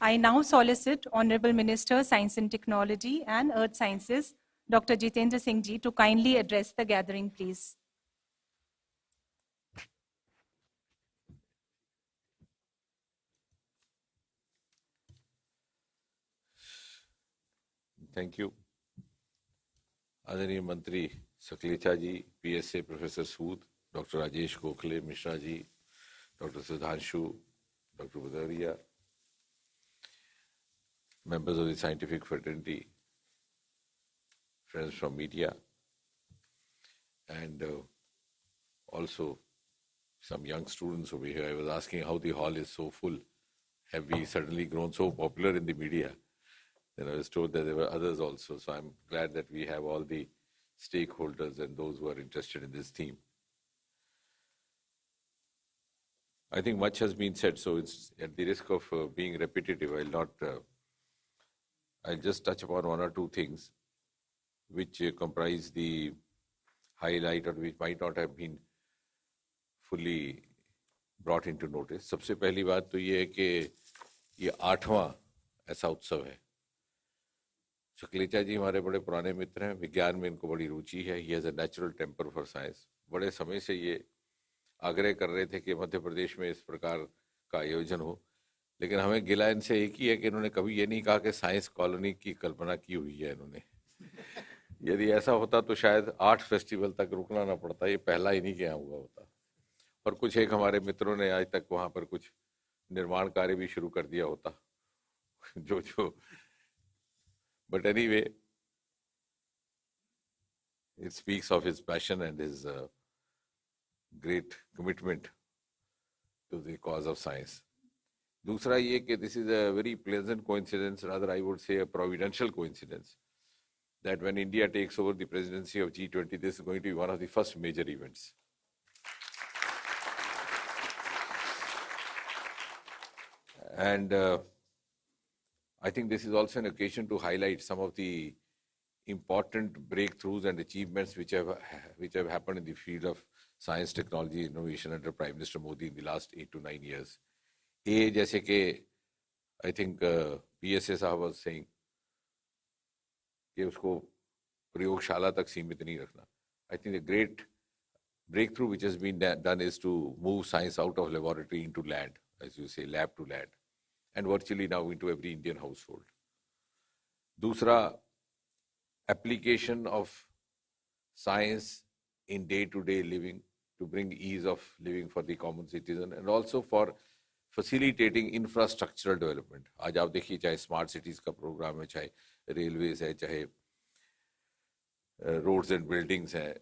I now solicit Honorable Minister, Science and Technology and Earth Sciences, Dr. Jitendra Singh Ji, to kindly address the gathering, please. Thank you. आदरणीय मंत्री Sakalecha ji, PSA professor Sood, doctor Rajesh Gokhale Mishra ji, doctor Sudhanshu, doctor Budaria, members of the scientific fraternity, friends from media, and also some young students over here. I was asking how the hall is so full. Have we suddenly grown so popular in the media? Then I was told that there were others also. So I'm glad that we have all the stakeholders and those who are interested in this theme. I think much has been said, so it's at the risk of being repetitive. I'll just touch upon one or two things which comprise the highlight or which might not have been fully brought into notice. सबसे पहली बात तो ये है कि ये 8वां ऐसा उत्सव है. सकलेचा जी हमारे बड़े पुराने मित्र हैं, विज्ञान में इनको बड़ी रुचि है. He has a natural temper for science. बड़े समय से ये आग्रह कर रहे थे कि मध्य प्रदेश में इस प्रकार का आयोजन हो, लेकिन हमें गिला इनसे एक ही है कि इन्होंने कभी ये नहीं कहा कि साइंस कॉलोनी की कल्पना की हुई है इन्होंने। यदि ऐसा होता तो शायद 8 फेस्टिवल तक रुकना ना पड़ता, ये पहला ही नहीं किया हुआ होता। और कुछ एक हमारे मित्रों ने आज तक वहां पर कुछ निर्माण कार्य भी शुरू कर दिया होता जो but anyway, it speaks of his passion and his great commitment to the cause of science. दूसरा ये कि this is a very pleasant coincidence, rather I would say a providential coincidence, that when India takes over the presidency of G20, this is going to be one of the first major events. And I think this is also an occasion to highlight some of the important breakthroughs and achievements which have happened in the field of science, technology, innovation under Prime Minister Modi in the last 8 to 9 years. A, जैसे कि I think PSA साहब was saying कि उसको प्रयोगशाला तक सीमित नहीं रखना. I think the great breakthrough which has been done is to move science out of laboratory into land, as you say, lab to land, and virtually now into every Indian household. दूसरा, application of science in day-to-day living to bring ease of living for the common citizen and also for facilitating infrastructural development. आज आप देखिए चाहे smart cities का program है, चाहे railways है, चाहे roads and buildings है,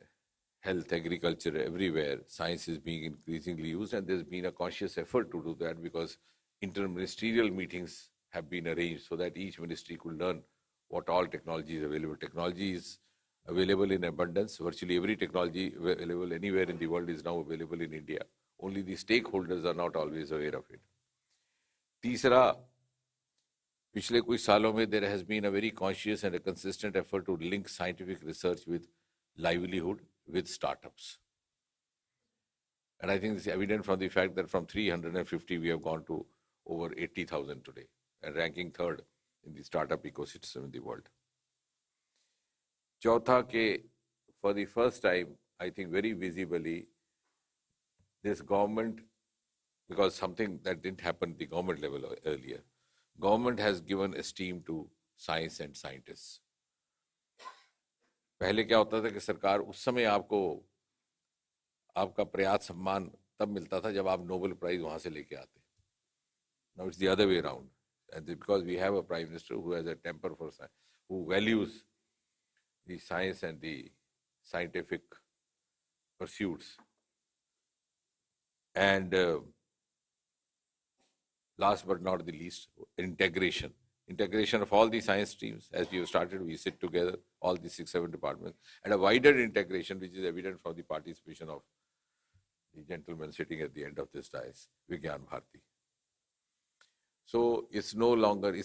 health, agriculture, everywhere, science is being increasingly used, and there's been a conscious effort to do that because interministerial meetings have been arranged so that each ministry could learn what all technology is available. Technology is available in abundance. Virtually every technology available anywhere in the world is now available in India. Only the stakeholders are not always aware of it. तीसरा, पिछले कुछ सालों में there has been a very conscious and a consistent effort to link scientific research with livelihood, with startups. And I think this is evident from the fact that from 350 we have gone to over 80,000 today, and ranking third in the startup ecosystem in the world. Chautha ke, for the first time, I think very visibly, this government, because something that didn't happen at the government level earlier, government has given esteem to science and scientists. पहले क्या होता था कि सरकार उस समय आपका प्रयास सम्मान तब मिलता था जब आप नोबेल प्राइज वहां से लेके आते. Now it's the other way around. And because we have a Prime Minister who has a temper for science, who values the science and the scientific pursuits. And last but not the least, integration. Integration of all the science streams. As we have started, we sit together, all the 6-7 departments, and a wider integration, which is evident from the participation of the gentleman sitting at the end of this dais, Vigyan Bharati. So it's no longer in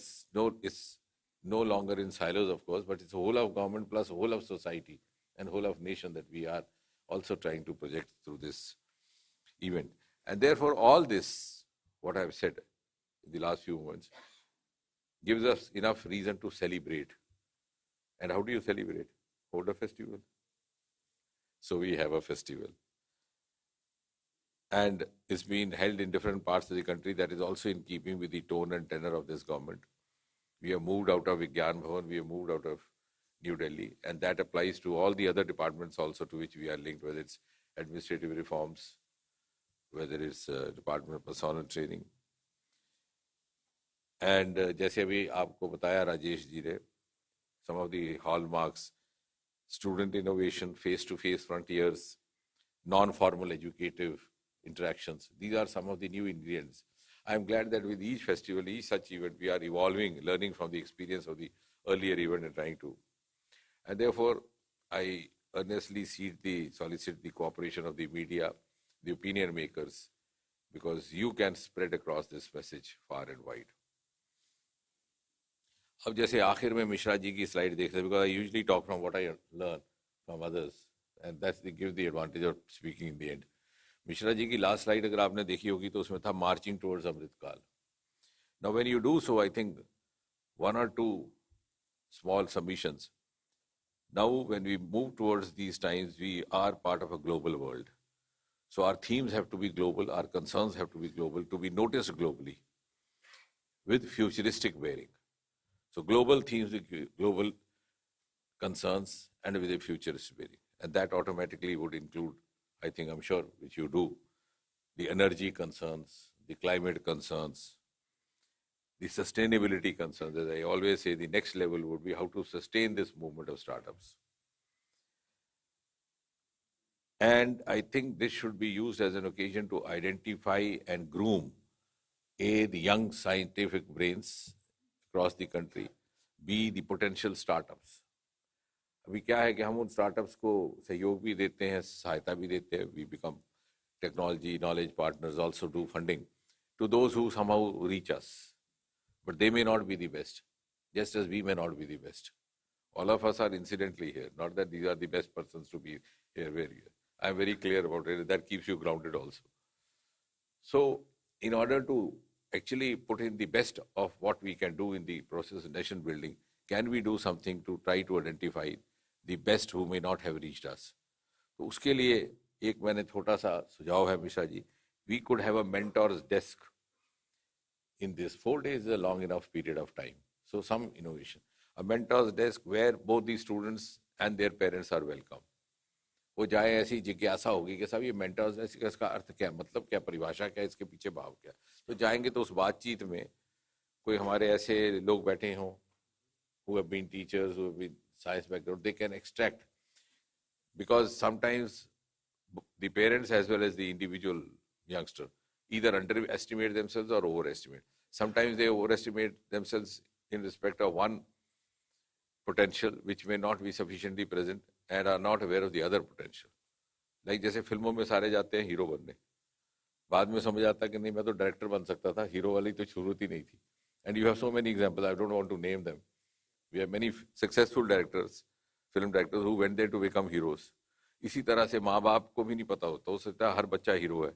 silos, of course, but it's a whole of government plus whole of society and whole of nation that we are also trying to project through this event. And therefore, all this, what I've said in the last few moments, gives us enough reason to celebrate. And how do you celebrate? Hold a festival. So we have a festival. And it's been held in different parts of the country. That is also in keeping with the tone and tenor of this government. We have moved out of Vigyan Bhavan, we have moved out of New Delhi, and that applies to all the other departments also to which we are linked, whether it's administrative reforms, whether it's Department of Personnel Training. And जैसे अभी आपको बताया राजेश जी ने, some of the hallmarks, student innovation, face-to-face frontiers, non-formal educative interactions. These are some of the new ingredients. I'm glad that with each festival, each such event, we are evolving, learning from the experience of the earlier event and trying to. And therefore, I earnestly solicit the cooperation of the media, the opinion makers, because you can spread across this message far and wide. अब जैसे आखिर में मिश्रा जी की slide देख रहे हैं, because I usually talk from what I learn from others, and that's gives the advantage of speaking in the end. Mishra ji की last slide अगर आपने देखी होगी तो उसमें था marching towards Amrit Kaal. Now when you do so, I think one or two small submissions. Now when we move towards these times, we are part of a global world. So our themes have to be global, our concerns have to be global, to be noticed globally. with futuristic bearing. So global themes with global concerns and with a futuristic bearing. And that automatically would include, I think, I'm sure, which you do, the energy concerns, the climate concerns, the sustainability concerns. As I always say, the next level would be how to sustain this movement of startups. And I think this should be used as an occasion to identify and groom A, the young scientific brains across the country, B, the potential startups. अभी क्या है कि हम उन startups को सहयोग भी देते हैं, सहायता भी देते हैं. We become technology knowledge partners, also do funding to those who somehow reach us. But they may not be the best, just as we may not be the best. All of us are incidentally here, not that these are the best persons to be here where you are. I'm very clear about it. That keeps you grounded also. So in order to actually put in the best of what we can do in the process of nation building, can we do something to try to identify the best who may not have reached us? तो उसके लिए एक मैंने छोटा सा सुझाव है Mishra ji. We could have a mentor's desk. In this 4 days is a long enough period of time. So some innovation. A mentor's desk where both the students and their parents are welcome. वो जाए, ऐसी जिज्ञासा होगी कि साहब ये mentors desk इसका अर्थ क्या, मतलब क्या, परिभाषा क्या, इसके पीछे भाव क्या. तो जाएंगे तो उस बातचीत में कोई हमारे ऐसे लोग बैठे हों who have been teachers, who have been science background, they can extract. Because sometimes the parents as well as the individual youngster either underestimate themselves or overestimate. Sometimes they overestimate themselves in respect of one potential which may not be sufficiently present and are not aware of the other potential. Like जैसे फिल्मों में सारे जाते हैं hero बनने, बाद में समझ आता है कि नहीं मैं तो डायरेक्टर बन सकता था, हीरो वाली तो जरूरत ही नहीं थी. And you have so many examples, I don't want to name them. We have many successful directors, film directors who went there to become heroes. इसी तरह से माँ बाप को भी नहीं पता होता, हो सकता है हर बच्चा हीरो है,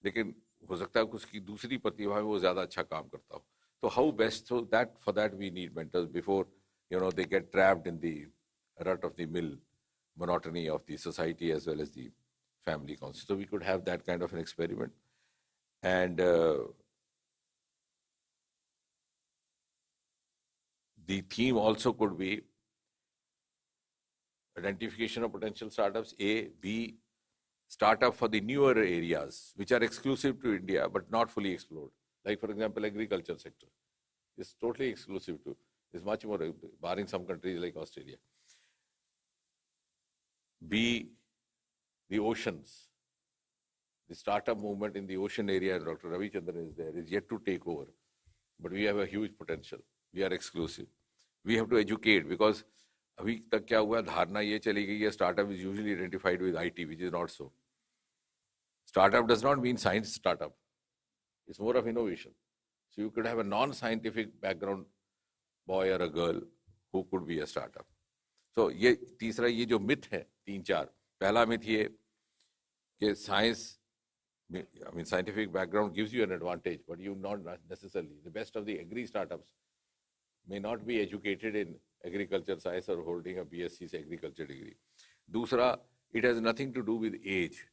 लेकिन हो सकता है कि उसकी दूसरी प्रतिभा में वो ज़्यादा अच्छा काम करता हो. तो how best, so that for that we need mentors before they get trapped in the rut of the mill monotony of the society as well as the family concept. So we could have that kind of an experiment. And the theme also could be identification of potential startups, A, B, startup for the newer areas which are exclusive to India but not fully explored. Like for example, agriculture sector is totally exclusive to, is much more, barring some countries like Australia. B, the oceans. The startup movement in the ocean area, Dr. Ravichandran is there, is yet to take over. But we have a huge potential. We are exclusive. We have to educate because अभी तक क्या हुआ, धारणा ये चली गई है startup is usually identified with IT, which is not so. Startup does not mean science startup. It's more of innovation. So you could have a non-scientific background boy or a girl who could be a startup. So ये तीसरा, ये जो myth है 3-4, पहला myth ये कि science, I mean scientific background gives you an advantage, but you not necessarily. The best of the agri startups may not be educated in agriculture science or holding a BSc agriculture degree. दूसरा, it has nothing to do with age.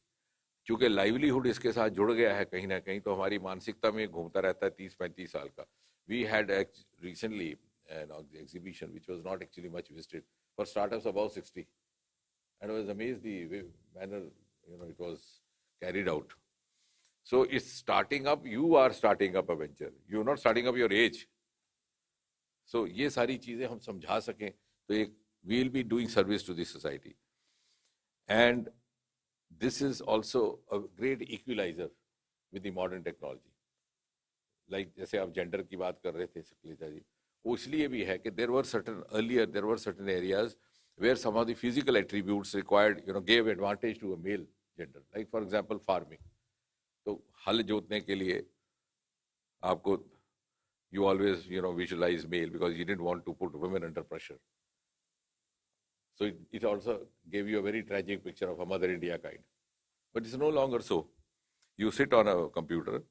क्योंकि livelihood इसके साथ जुड़ गया है कहीं ना कहीं, तो हमारी मानसिकता में घूमता रहता है 30-35 साल का. We had recently an exhibition which was not actually much visited for startups above 60, and I was amazed the manner it was carried out. So it's starting up. You are starting up a venture. You're not starting up your age. So ये सारी चीजें हम समझा सकें तो एक we will be doing service to the society. And this is also a great equalizer with the modern technology. Like जैसे आप gender की बात कर रहे थे सकलेजा जी, वो इसलिए भी है कि there were certain areas where some of the physical attributes required gave advantage to a male gender. Like for example farming. तो हल जोतने के लिए आपको you always visualize male because you didn't want to put women under pressure. So it also gave you a very tragic picture of a Mother India kind. But it's no longer so. You sit on a computer,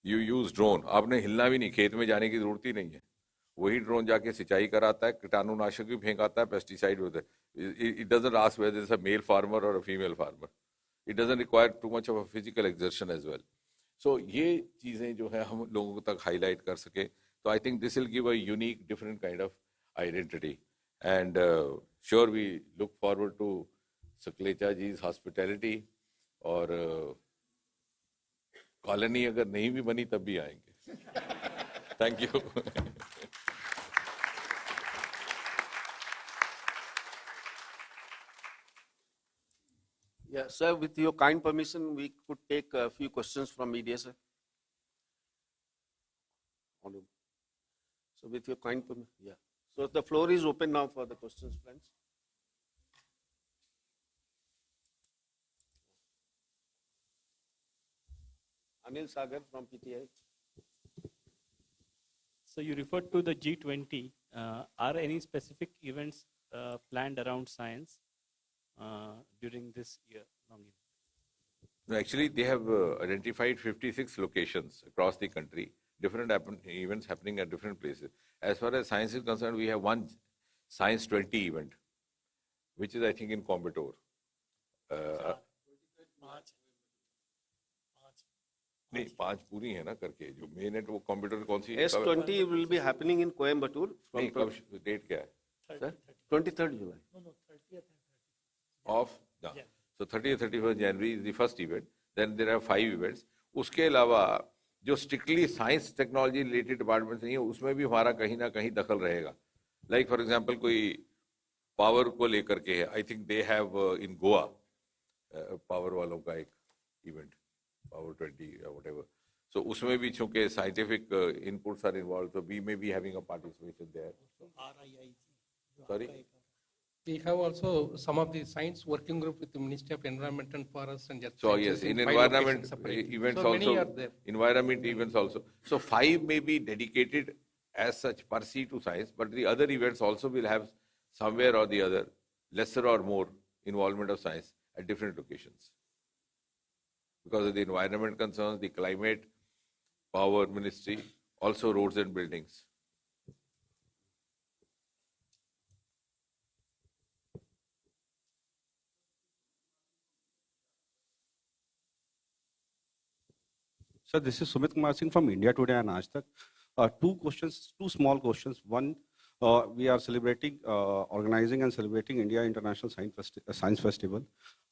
you use drone. आपने हिलना भी नहीं, खेत में जाने की जरूरत ही नहीं है. वही ड्रोन जाके सिंचाई कराता है, कीटाणुनाशक भी फेंकाता है, पेस्टिसाइड होता है. It doesn't ask whether it's a male farmer or a female farmer. It doesn't require too much of a physical exertion as well. So ये चीजें जो है हम लोगों तक highlight कर सके. So I think this will give a unique, different kind of identity. And sure, we look forward to Saklecha ji's hospitality. और कॉलोनी अगर नहीं भी बनी तब भी आएंगे. Thank you. Yeah, sir, with your kind permission, we could take a few questions from media, sir. So with your kind permission, yeah. So the floor is open now for the questions, friends. Anil Sagar from PTI. So you referred to the G20. Are any specific events planned around science during this year? No, actually, they have identified 56 locations across the country, different events happening at different places. As far as science is concerned, we have one Science 20 event, which is, I think, in Coimbatore. नहीं 5 पूरी है ना करके जो main है वो computer कौन सी S20 will be happening in Coimbatore. नहीं कब डेट क्या है Sir? 23rd July. No, 30th. Of yeah. So 30th 31st January is the first event. Then there are 5 events. उसके अलावा जो strictly science technology related departments नहीं है उसमें भी हमारा कहीं ना कहीं दखल रहेगा. Like for example कोई power को लेकर के है. I think they have in Goa power वालों का एक event. Power 20 or whatever. So usme bhi chunke scientific inputs are involved, so we may be having a participation there. Sorry? We have also some of the science working group with the Ministry of Environment and Forests and Just So yes, in environment events so also, environment events also. So 5 may be dedicated as such per se to science, but the other events also will have somewhere or the other, lesser or more involvement of science at different locations. Because of the environment concerns, the climate, power ministry, also roads and buildings. Sir, this is Sumit Kumar Singh from India Today and Aaj Tak. Two questions, two small questions. One, we are celebrating, organizing and celebrating India International Science Festival.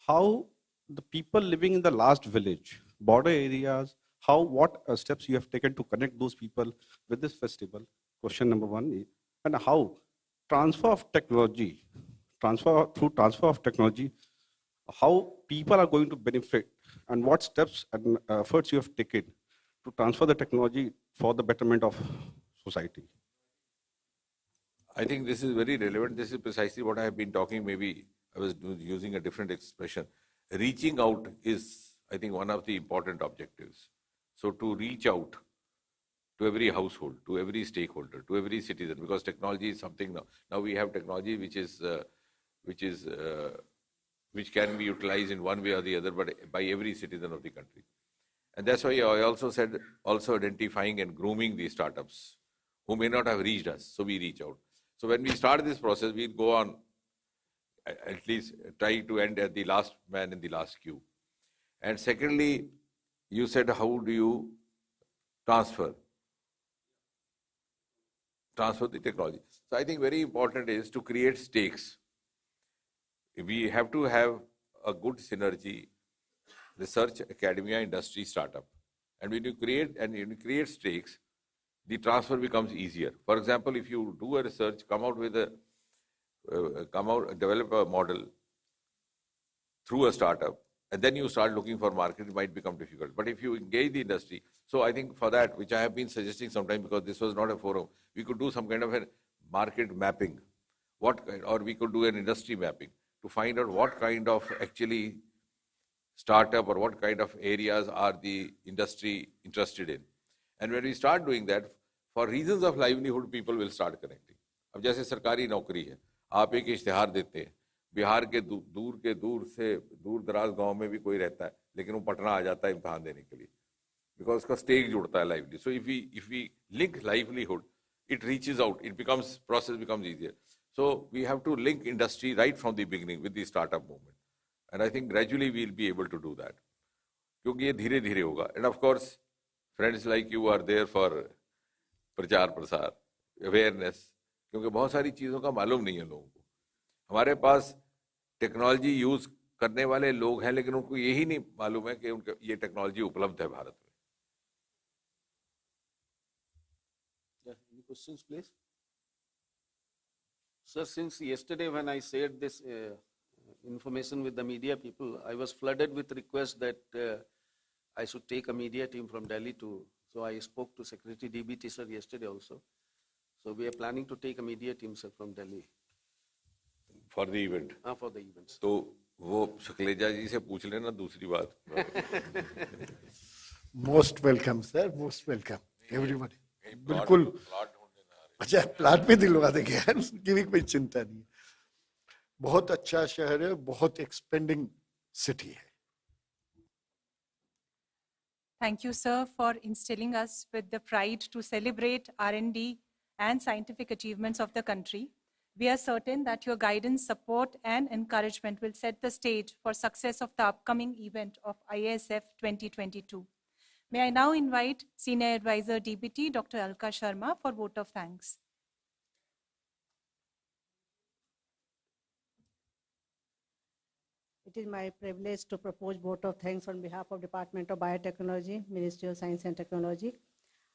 How the people living in the last village, border areas, what steps you have taken to connect those people with this festival? Question number 1. And how transfer of technology, through transfer of technology, how people are going to benefit and what steps and efforts you have taken to transfer the technology for the betterment of society? I think this is very relevant. This is precisely what I have been talking. Maybe I was using a different expression. Reaching out is, I think, one of the important objectives. So to reach out to every household, to every stakeholder, to every citizen, because technology is something now. Now we have technology which can be utilized in one way or the other, but by every citizen of the country. And that's why I also said, also identifying and grooming these startups who may not have reached us, so we reach out. So when we start this process, we'll go on, at least try to end at the last man in the last queue. And secondly, you said, how do you transfer the technology? So I think very important is to create stakes. We have to have a good synergy, research, academia, industry, startup. And when you create stakes, the transfer becomes easier. For example, if you do a research, develop a model through a startup, and then you start looking for market, it might become difficult. But if you engage the industry, so I think for that, which I have been suggesting sometimes because this was not a forum, we could do some kind of a market mapping, or we could do an industry mapping to find out what kind of actually startup or what kind of areas are the industry interested in. And when we start doing that, for reasons of livelihood, people will start connecting. अब जैसे सरकारी नौकरी है, आप एक इश्तिहार देते हैं, बिहार के दूर से दूर दराज गांव में भी कोई रहता है, लेकिन वो पटना आ जाता है इम्तिहान देने के लिए, because उसका stake जुड़ता है lively. So if we link livelihood, it reaches out, process becomes easier. So we have to link industry right from the beginning with the startup movement. And I think gradually we'll be able to do that. क्योंकि ये धीरे धीरे होगा. And of course friends like you are there for प्रचार प्रसार, awareness, क्योंकि बहुत सारी चीज़ों का मालूम नहीं है लोगों को. हमारे पास टेक्नोलॉजी यूज करने वाले लोग हैं, लेकिन उनको यही नहीं मालूम है कि उनके ये टेक्नोलॉजी उपलब्ध है भारत में. Any questions, please? Sir, since yesterday when I shared this information with the media people, I was flooded with requests that I should take a media team from Delhi so I spoke to Secretary DBT sir yesterday also. So we are planning to take a media team sir from Delhi. For the event? For the events. तो वो शक्लेजा जी से पूछ लेना दूसरी बात. Most welcome, sir. Most welcome, everybody. बिल्कुल. अच्छा, plot भी दिलवा देंगे यार, उसकी भी कोई चिंता नहीं. बहुत अच्छा शहर है, बहुत एक्सपेंडिंग सिटी है. Thank you, sir, for instilling us with the pride to celebrate R&D and scientific achievements of the country. We are certain that your guidance, support, and encouragement will set the stage for success of the upcoming event of IASF 2022. May I now invite Senior Advisor DBT, Dr. Alka Sharma, for vote of thanks. It is my privilege to propose vote of thanks on behalf of Department of Biotechnology, Ministry of Science and Technology.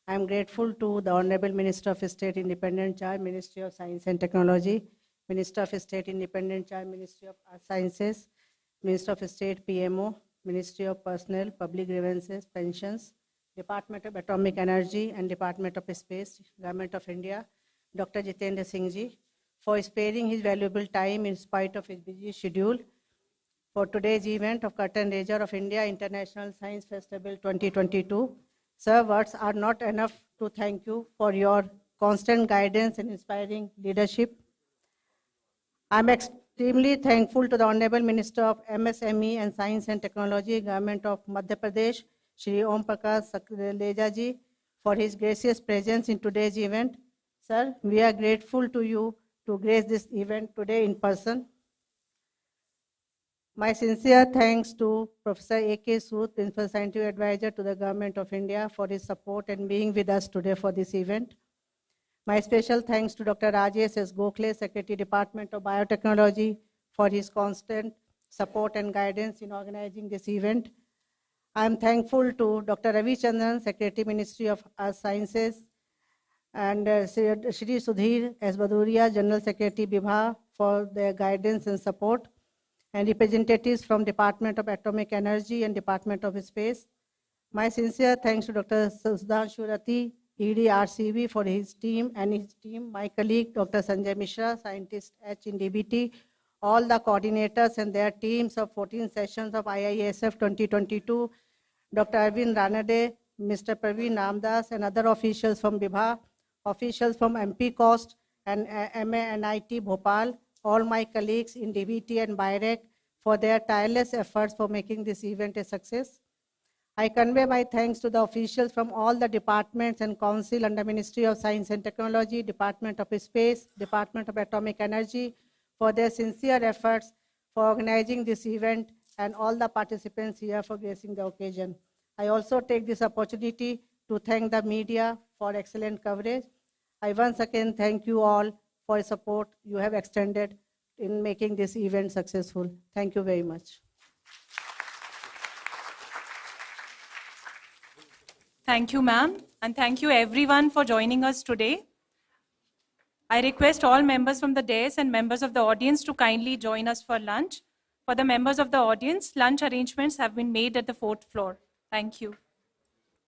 I am grateful to the Honorable Minister of State Independent Charge, Ministry of Science and Technology, Minister of State Independent Charge, Ministry of Earth Sciences, Minister of State PMO, Ministry of Personnel, Public Grievances, Pensions, Department of Atomic Energy and Department of Space, Government of India, Dr. Jitendra Singh Ji, for sparing his valuable time in spite of his busy schedule for today's event of Curtain Raiser of India International Science Festival 2022. Sir, words are not enough to thank you for your constant guidance and inspiring leadership. I'm extremely thankful to the Honorable Minister of MSME and Science and Technology, Government of Madhya Pradesh, Shri Om Prakash Sakleja Ji, for his gracious presence in today's event. Sir, we are grateful to you to grace this event today in person. My sincere thanks to Professor A.K. Sood, Principal Scientific Advisor to the Government of India, for his support and being with us today for this event. My special thanks to Dr. Rajesh S. Gokhale, Secretary, Department of Biotechnology, for his constant support and guidance in organizing this event. I am thankful to Dr. Ravi Chandran, Secretary, Ministry of Earth Sciences, and Shri Sudhir S. Baduria, General Secretary, Bibha, for their guidance and support, and representatives from Department of Atomic Energy and Department of Space. My sincere thanks to Dr. Sudhanshu Rathi, ED RCB, for his team and his team, my colleague Dr. Sanjay Mishra, Scientist H in DBT, all the coordinators and their teams of 14 sessions of IISF 2022, Dr. Arvind Ranade, Mr. Praveen Ramdas, and other officials from Bibha, officials from MP Cost and MANIT Bhopal, all my colleagues in DBT and BIREC for their tireless efforts for making this event a success. I convey my thanks to the officials from all the departments and council under Ministry of Science and Technology, Department of Space, Department of Atomic Energy, for their sincere efforts for organizing this event, and all the participants here for gracing the occasion. I also take this opportunity to thank the media for excellent coverage. I once again thank you all for the support you have extended in making this event successful. Thank you very much. Thank you, ma'am, and thank you everyone for joining us today. I request all members from the dais and members of the audience to kindly join us for lunch. For the members of the audience, lunch arrangements have been made at the 4th floor. Thank you.